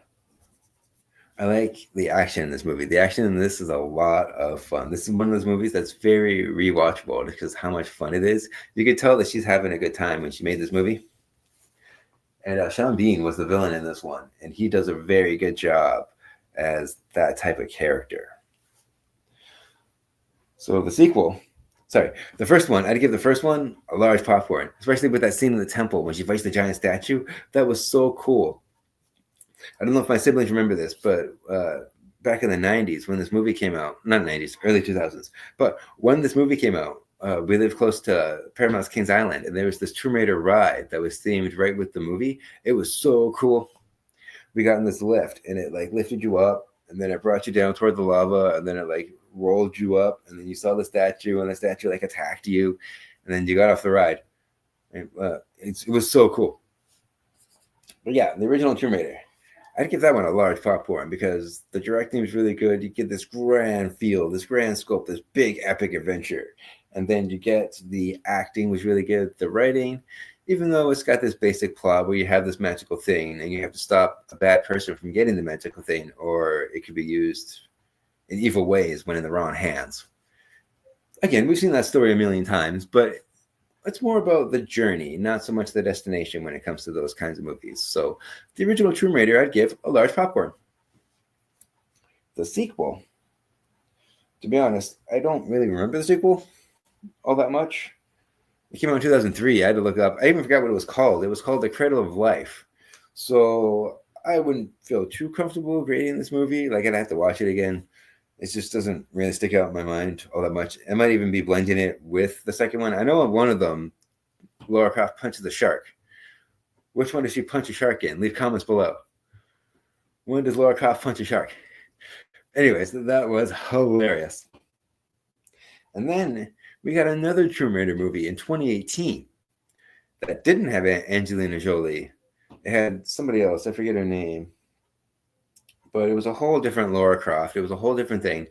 I like the action in this movie. The action in this is a lot of fun. This is one of those movies that's very rewatchable because how much fun it is. You could tell that she's having a good time when she made this movie. And Sean Bean was the villain in this one, and he does a very good job as that type of character. So the first one, I'd give the first one a large popcorn, especially with that scene in the temple when she fights the giant statue. That was so cool. I don't know if my siblings remember this, but back in the 90s when this movie came out, not 90s, early 2000s, but when this movie came out, we lived close to Paramount's Kings Island, and there was this Tomb Raider ride that was themed right with the movie. It was so cool. We got in this lift, and it like lifted you up, and then it brought you down toward the lava, and then it like rolled you up, and then you saw the statue, and the statue like attacked you, and then you got off the ride. And, it was so cool. But yeah, the original Tomb Raider. I'd give that one a large popcorn because the directing was really good. You get this grand feel, this grand scope, this big epic adventure. And then you get the acting was really good, the writing, even though it's got this basic plot where you have this magical thing and you have to stop a bad person from getting the magical thing, or it could be used in evil ways when in the wrong hands. Again, we've seen that story a million times, but it's more about the journey, not so much the destination when it comes to those kinds of movies. So the original Tomb Raider, I'd give a large popcorn. The sequel, to be honest, I don't really remember the sequel all that much. It came out in 2003. I had to look it up. I even forgot what it was called. It was called The Cradle of Life. So I wouldn't feel too comfortable rating this movie. Like, I'd have to watch it again. It just doesn't really stick out in my mind all that much. I might even be blending it with the second one. I know one of them, Laura Croft punches the shark. Which one does she punch a shark in? Leave comments below. When does Laura Croft punch a shark? Anyways, that was hilarious. And then we got another Tomb Raider movie in 2018 that didn't have Angelina Jolie. It had somebody else. I forget her name. But it was a whole different Laura Croft. It was a whole different thing.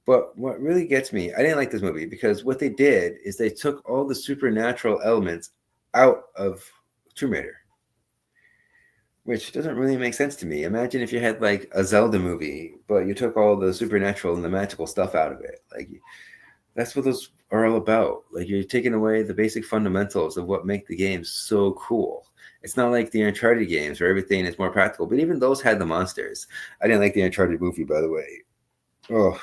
But what really gets me, I didn't like this movie because what they did is they took all the supernatural elements out of Tomb Raider, which doesn't really make sense to me. Imagine if you had like a Zelda movie, but you took all the supernatural and the magical stuff out of it. Like, that's what those are all about. Like, you're taking away the basic fundamentals of what make the games so cool. It's not like the Uncharted games where everything is more practical, but even those had the monsters. I didn't like the Uncharted movie, by the way. Oh,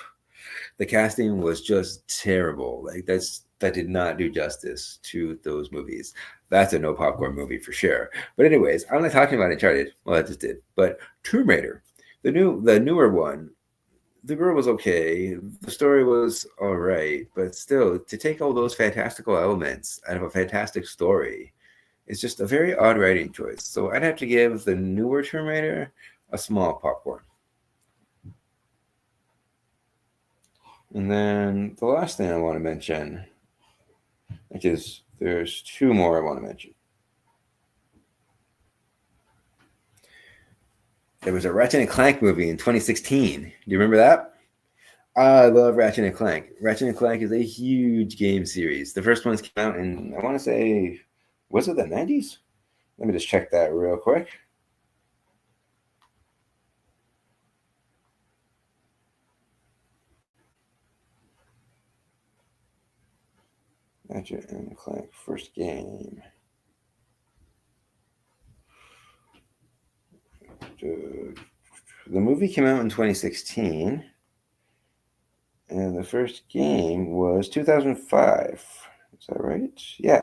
the casting was just terrible. Like, that did not do justice to those movies. That's a no popcorn movie for sure. But anyways, I'm not talking about Uncharted. Well, I just did. But Tomb Raider, the newer one, the girl was okay. The story was all right, but still, to take all those fantastical elements out of a fantastic story, it's just a very odd writing choice. So I'd have to give the newer Tomb Raider a small popcorn. And then the last thing I want to mention, which is there's two more I want to mention. There was a Ratchet and Clank movie in 2016. Do you remember that? I love Ratchet and Clank. Ratchet and Clank is a huge game series. The first ones came out in, I want to say, was it the 90s? Let me just check that real quick. Ratchet and Clank first game. The movie came out in 2016, and the first game was 2005. Is that right? Yes.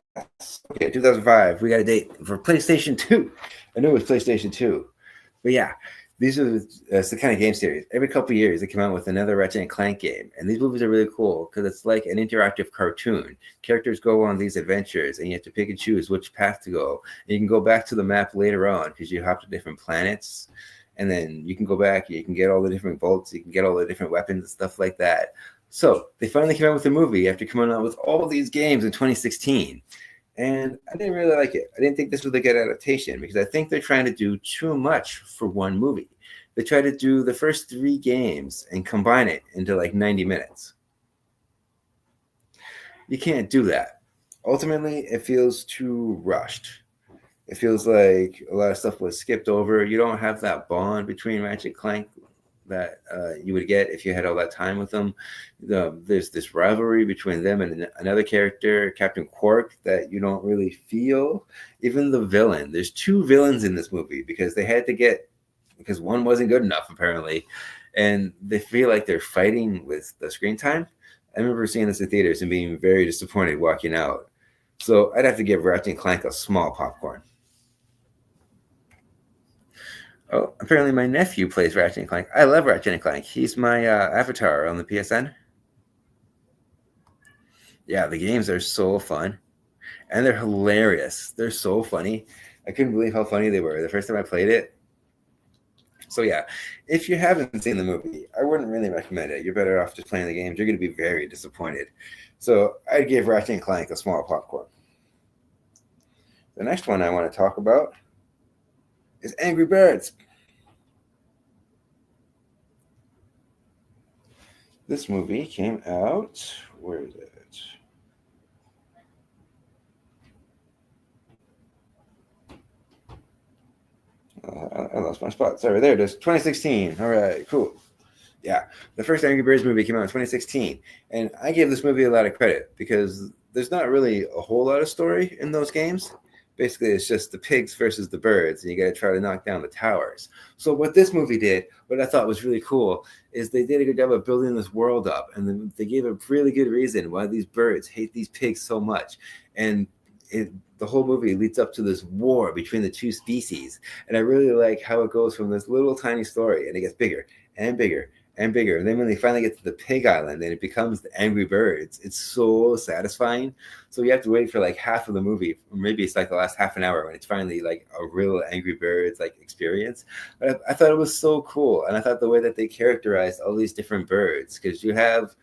Okay, 2005. We got a date for PlayStation 2. I knew it was PlayStation 2. But yeah, these are the kind of game series. Every couple of years, they come out with another Ratchet and Clank game. And these movies are really cool because it's like an interactive cartoon. Characters go on these adventures, and you have to pick and choose which path to go. And you can go back to the map later on because you hop to different planets. And then you can go back, you can get all the different bolts, you can get all the different weapons and stuff like that. So they finally came out with a movie after coming out with all these games in 2016. And I didn't really like it. I didn't think this was a good adaptation because I think they're trying to do too much for one movie. They try to do the first 3 games and combine it into like 90 minutes. You can't do that. Ultimately, it feels too rushed. It feels like a lot of stuff was skipped over. You don't have that bond between Ratchet and Clank that you would get if you had all that time with them. There's this rivalry between them and another character, Captain Quark, that you don't really feel. Even the villain. There's 2 villains in this movie because they had to get, because one wasn't good enough apparently, and they feel like they're fighting with the screen time. I remember seeing this in theaters and being very disappointed walking out. So I'd have to give Ratchet and Clank a small popcorn. Oh, apparently my nephew plays Ratchet and Clank. I love Ratchet and Clank. He's my avatar on the PSN. Yeah, the games are so fun. And they're hilarious. They're so funny. I couldn't believe how funny they were the first time I played it. So yeah, if you haven't seen the movie, I wouldn't really recommend it. You're better off just playing the games. You're going to be very disappointed. So I'd give Ratchet and Clank a small popcorn. The next one I want to talk about is Angry Birds. This movie came out, where is it? I lost my spot. Sorry, there it is. 2016. All right, cool. Yeah, the first Angry Birds movie came out in 2016. And I give this movie a lot of credit because there's not really a whole lot of story in those games. Basically, it's just the pigs versus the birds, and you got to try to knock down the towers. So what this movie did, what I thought was really cool, is they did a good job of building this world up, and then they gave a really good reason why these birds hate these pigs so much, and the whole movie leads up to this war between the two species. And I really like how it goes from this little tiny story, and it gets bigger and bigger and bigger. And then when they finally get to the pig island and it becomes the Angry Birds, it's so satisfying. So you have to wait for like half of the movie, or maybe it's like the last half an hour when it's finally like a real Angry Birds like experience. But I thought it was so cool. And I thought the way that they characterized all these different birds, because you have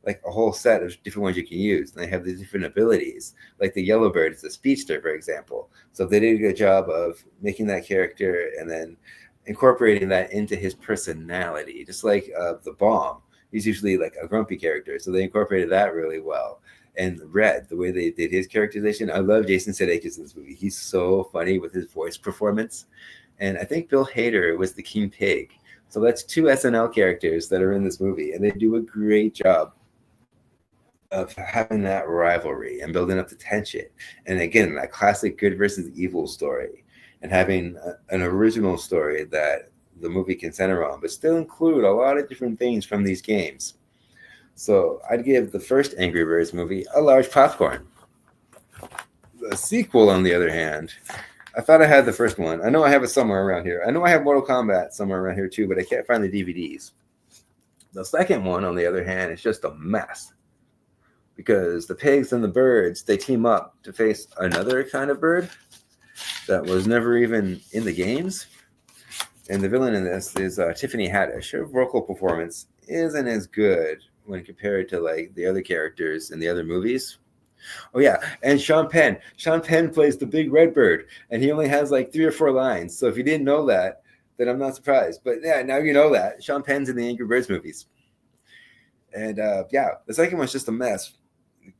like a whole set of different ones you can use, and they have these different abilities. Like the yellow bird is the speedster, for example. So they did a good job of making that character and then incorporating that into his personality. Just like the bomb, he's usually like a grumpy character, so they incorporated that really well. And Red, the way they did his characterization, I love Jason Sudeikis in this movie. He's so funny with his voice performance. And I think Bill Hader was the King Pig. So that's two SNL characters that are in this movie, and they do a great job of having that rivalry and building up the tension. And again, that classic good versus evil story, and having an original story that the movie can center on, but still include a lot of different things from these games. So I'd give the first Angry Birds movie a large popcorn. The sequel, on the other hand, I thought I had the first one. I know I have it somewhere around here. I know I have Mortal Kombat somewhere around here too, but I can't find the DVDs. The second one, on the other hand, is just a mess, because the pigs and the birds, they team up to face another kind of bird that was never even in the games. And the villain in this is Tiffany Haddish. Her vocal performance isn't as good when compared to like the other characters in the other movies. Oh yeah, and Sean Penn. Sean Penn plays the big red bird, and he only has like 3 or 4 lines. So if you didn't know that, then I'm not surprised. But yeah, now you know that. Sean Penn's in the Angry Birds movies. And yeah, the second one's just a mess,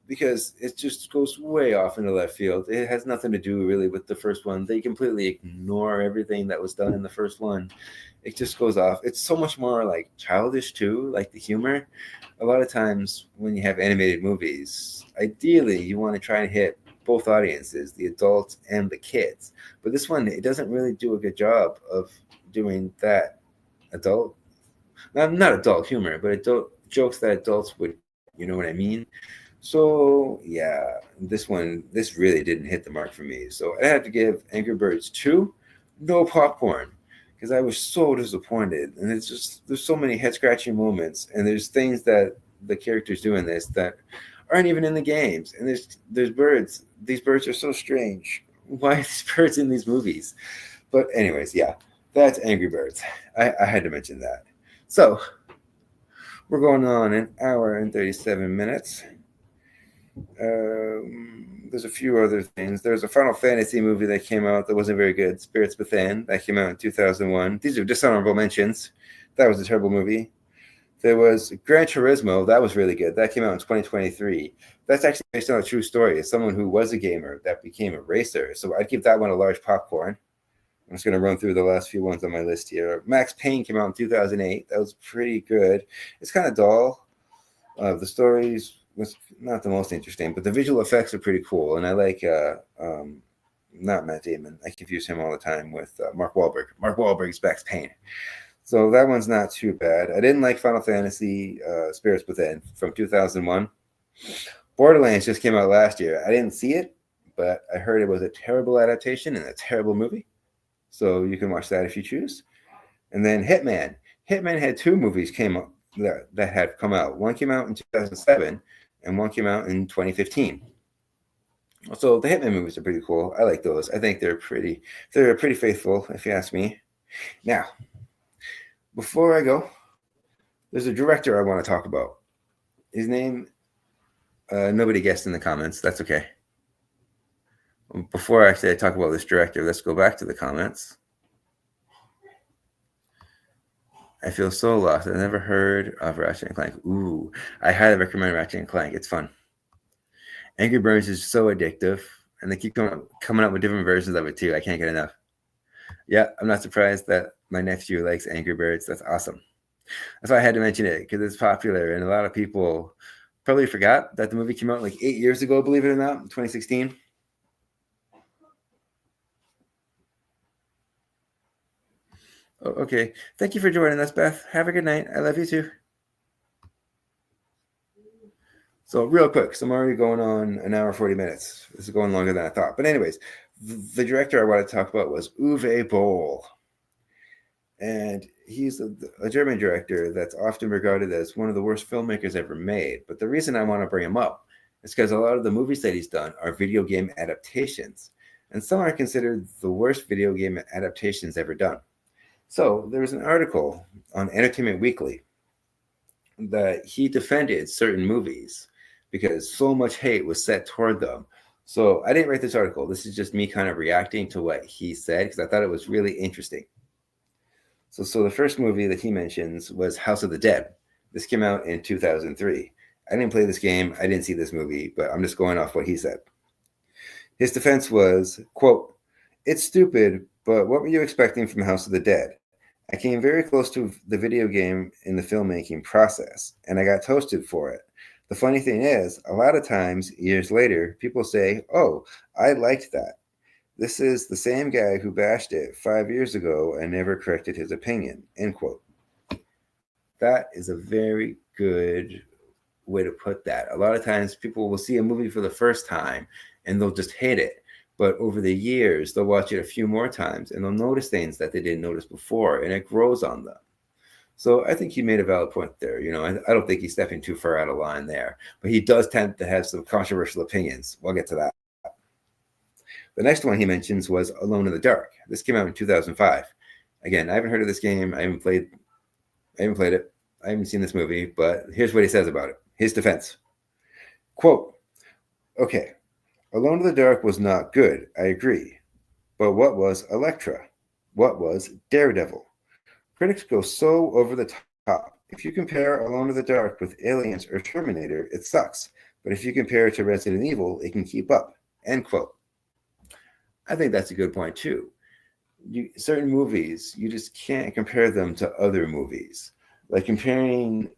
because it just goes way off into left field. It has nothing to do really with the first one. They completely ignore everything that was done in the first one. It just goes off. It's so much more like childish too, like the humor. A lot of times when you have animated movies, ideally you want to try and hit both audiences, the adults and the kids. But this one, it doesn't really do a good job of doing that adult, not adult humor, but adult jokes that adults would, you know what I mean? So yeah, this really didn't hit the mark for me. So I had to give Angry Birds 2 no popcorn, because I was so disappointed. And it's just, there's so many head scratching moments, and there's things that the characters do in this that aren't even in the games. And there's birds. These birds are so strange. Why are these birds in these movies? But anyways, yeah, that's Angry Birds. I had to mention that. So we're going on an hour and 37 minutes. There's a few other things. There's a Final Fantasy movie that came out that wasn't very good, Spirits Within, that came out in 2001. These are dishonorable mentions. That was a terrible movie. There was Gran Turismo. That was really good. That came out in 2023. That's actually based on a true story. It's someone who was a gamer that became a racer. So I'd give that one a large popcorn. I'm just going to run through the last few ones on my list here. Max Payne came out in 2008. That was pretty good. It's kind of dull. The stories was not the most interesting, but the visual effects are pretty cool. And I like, not Matt Damon. I confuse him all the time with Mark Wahlberg. Mark Wahlberg's Max Payne. So that one's not too bad. I didn't like Final Fantasy Spirits Within from 2001. Borderlands just came out last year. I didn't see it, but I heard it was a terrible adaptation and a terrible movie. So you can watch that if you choose. And then Hitman. Hitman had 2 movies came up that had come out. One came out in 2007, and one came out in 2015. So the Hitman movies are pretty cool. I like those. I think they're pretty faithful, if you ask me. Now, before I go, there's a director I want to talk about. His name, nobody guessed in the comments. That's okay. Before actually I talk about this director, let's go back to the comments. I feel so lost. I've never heard of Ratchet and Clank. Ooh, I highly recommend Ratchet and Clank. It's fun. Angry Birds is so addictive, and they keep coming up with different versions of it too. I can't get enough. Yeah, I'm not surprised that my nephew likes Angry Birds. That's awesome. That's why I had to mention it, because it's popular, and a lot of people probably forgot that the movie came out like 8 years ago, believe it or not, 2016. Oh, okay. Thank you for joining us, Beth. Have a good night. I love you too. So real quick, because I'm already going on an hour 40 minutes. This is going longer than I thought. But anyways, the director I wanted to talk about was Uwe Boll. And he's a German director that's often regarded as one of the worst filmmakers ever made. But the reason I want to bring him up is because a lot of the movies that he's done are video game adaptations. And some are considered the worst video game adaptations ever done. So there was an article on Entertainment Weekly that he defended certain movies because so much hate was set toward them. So I didn't write this article. This is just me kind of reacting to what he said because I thought it was really interesting. So the first movie that he mentions was House of the Dead. This came out in 2003. I didn't play this game. I didn't see this movie, but I'm just going off what he said. His defense was, quote, "It's stupid, but what were you expecting from House of the Dead? I came very close to the video game in the filmmaking process, and I got toasted for it. The funny thing is, a lot of times, years later, people say, oh, I liked that. This is the same guy who bashed it 5 years ago and never corrected his opinion," end quote. That is a very good way to put that. A lot of times people will see a movie for the first time and they'll just hate it. But over the years, they'll watch it a few more times and they'll notice things that they didn't notice before, and it grows on them. So I think he made a valid point there. I don't think he's stepping too far out of line there, but he does tend to have some controversial opinions. We'll get to that. The next one he mentions was Alone in the Dark. This came out in 2005. Again, I haven't heard of this game. I haven't played it. I haven't seen this movie, but here's what he says about it. His defense. Quote, "Okay, Alone in the Dark was not good, I agree. But what was Elektra? What was Daredevil? Critics go so over the top. If you compare Alone in the Dark with Aliens or Terminator, it sucks. But if you compare it to Resident Evil, it can keep up," end quote. I think that's a good point too. Certain movies, you just can't compare them to other movies. Like comparing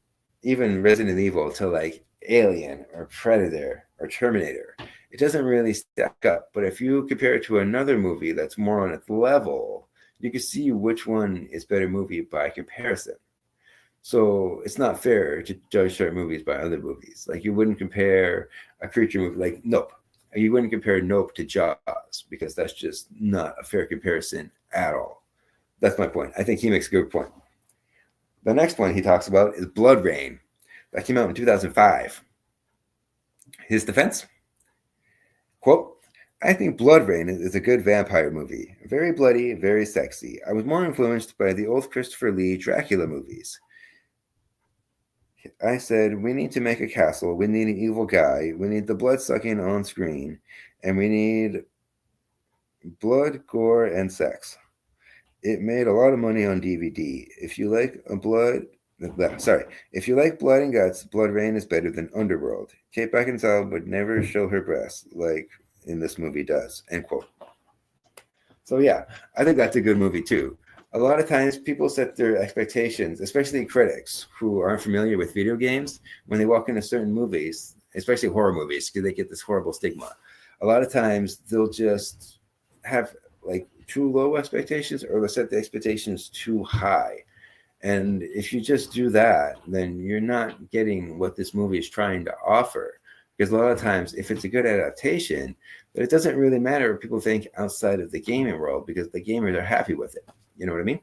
even Resident Evil to like Alien or Predator or Terminator, it doesn't really stack up. But if you compare it to another movie that's more on its level, you can see which one is better movie by comparison. So it's not fair to judge certain movies by other movies. Like you wouldn't compare a creature movie like Nope. You wouldn't compare Nope to Jaws because that's just not a fair comparison at all. That's my point. I think he makes a good point. The next one he talks about is Blood Rain. That came out in 2005. His defense? Quote, "I think Blood Rain is a good vampire movie. Very bloody, very sexy. I was more influenced by the old Christopher Lee Dracula movies. I said, we need to make a castle. We need an evil guy. We need the blood sucking on screen. And we need blood, gore, and sex. It made a lot of money on DVD. If you like blood and guts, Blood Rain is better than Underworld. Kate Beckinsale would never show her breasts like in this movie does," end quote. So yeah, I think that's a good movie too. A lot of times people set their expectations, especially critics who aren't familiar with video games, when they walk into certain movies, especially horror movies, because they get this horrible stigma. A lot of times they'll just have like too low expectations, or they'll set the expectations too high. And if you just do that, then you're not getting what this movie is trying to offer. Because a lot of times, if it's a good adaptation, but it doesn't really matter what people think outside of the gaming world, because the gamers are happy with it. You know what I mean?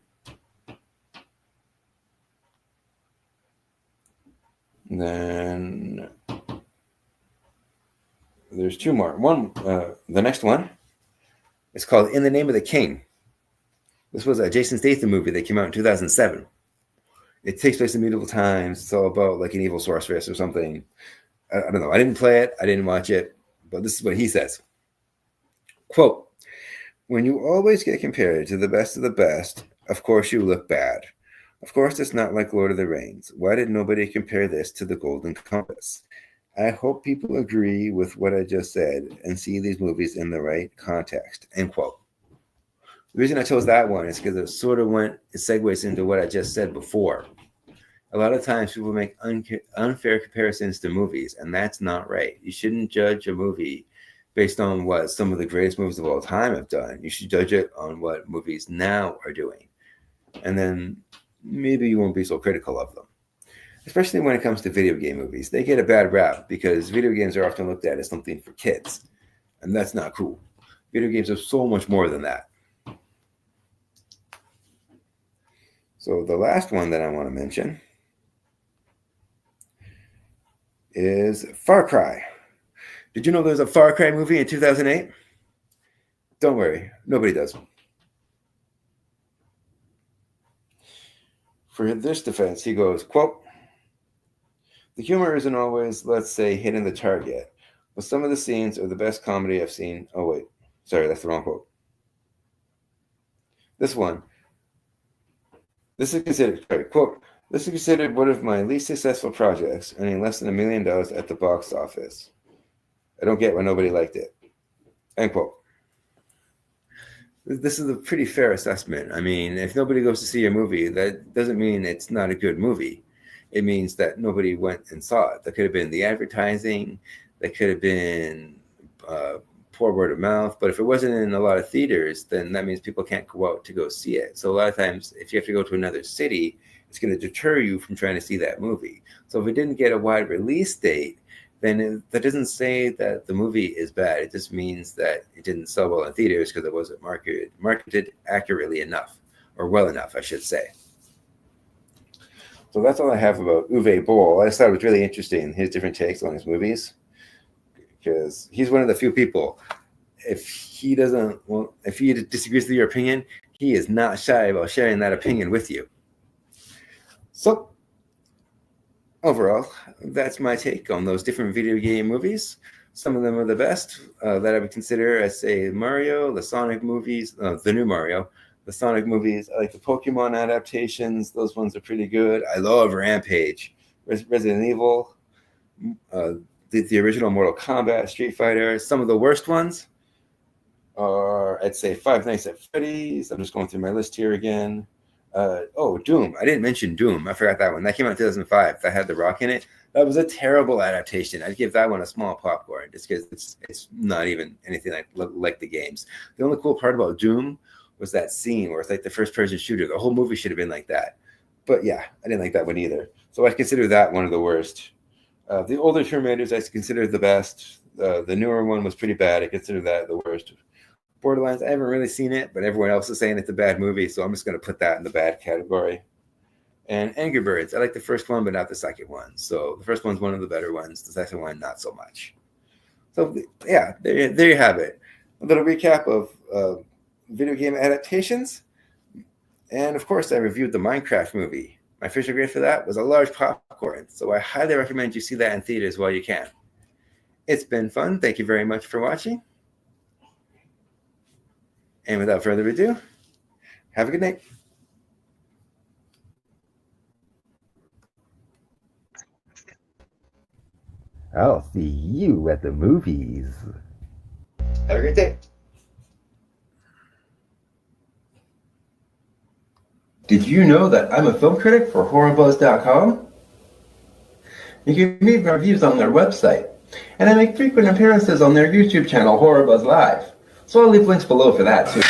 And then there's two more. The next one is called In the Name of the King. This was a Jason Statham movie that came out in 2007. It takes place in medieval times. It's all about like an evil sorceress or something. I don't know. I didn't play it. I didn't watch it. But this is what he says. Quote, "When you always get compared to the best of the best, of course you look bad. Of course it's not like Lord of the Rings. Why did nobody compare this to the Golden Compass? I hope people agree with what I just said and see these movies in the right context," end quote. The reason I chose that one is because it segues into what I just said before. A lot of times people make unfair comparisons to movies, and that's not right. You shouldn't judge a movie based on what some of the greatest movies of all time have done. You should judge it on what movies now are doing. and then maybe you won't be so critical of them. Especially when it comes to video game movies. They get a bad rap because video games are often looked at as something for kids, and that's not cool. Video games are so much more than that. So the last one that I want to mention is Far Cry. Did you know there was a Far Cry movie in 2008? Don't worry, nobody does. For this defense, he goes, quote, "The humor isn't always, let's say, hitting the target, but some of the scenes are the best comedy I've seen." Oh, wait. Sorry, that's the wrong quote. This one. This is considered, sorry, quote, "This is considered one of my least successful projects, earning less than $1 million at the box office. I don't get why nobody liked it." End quote. This is a pretty fair assessment. I mean, if nobody goes to see a movie, that doesn't mean it's not a good movie. It means that nobody went and saw it. That could have been the advertising. That could have been poor word of mouth. But if it wasn't in a lot of theaters, then that means people can't go out to go see it. So a lot of times, if you have to go to another city, it's going to deter you from trying to see that movie. So if it didn't get a wide release date, then that doesn't say that the movie is bad. It just means that it didn't sell well in theaters because it wasn't marketed accurately enough, or well enough, I should say. So that's all I have about Uwe Boll. I just thought it was really interesting, his different takes on his movies, because he's one of the few people, if he disagrees with your opinion, he is not shy about sharing that opinion with you. So overall, that's my take on those different video game movies. Some of them are the best that I would consider. I say Mario, the Sonic movies, the new Mario, the Sonic movies. I like the Pokemon adaptations. Those ones are pretty good. I love Rampage, Resident Evil, the original Mortal Kombat, Street Fighter. Some of the worst ones are, I'd say, Five Nights at Freddy's. I'm just going through my list here again. Doom. I didn't mention Doom. I forgot that one. That came out in 2005. That had The Rock in it. That was a terrible adaptation. I'd give that one a small popcorn just because it's not even anything like the games. The only cool part about Doom was that scene where it's like the first-person shooter. The whole movie should have been like that. But yeah, I didn't like that one either. So I consider that one of the worst. The older Tomb Raiders I consider the best. The newer one was pretty bad. I consider that the worst. Borderlands, I haven't really seen it, but everyone else is saying it's a bad movie, so I'm just going to put that in the bad category. And Angry Birds, I like the first one, but not the second one. So the first one's one of the better ones. The second one, not so much. So yeah, there you have it. A little recap of video game adaptations. And of course, I reviewed the Minecraft movie. My official grade for that was a large popcorn. So I highly recommend you see that in theaters while you can. It's been fun. Thank you very much for watching. And without further ado, have a good night. I'll see you at the movies. Have a great day. Did you know that I'm a film critic for HorrorBuzz.com? You can read my reviews on their website, and I make frequent appearances on their YouTube channel, HorrorBuzz Live. So I'll leave links below for that too.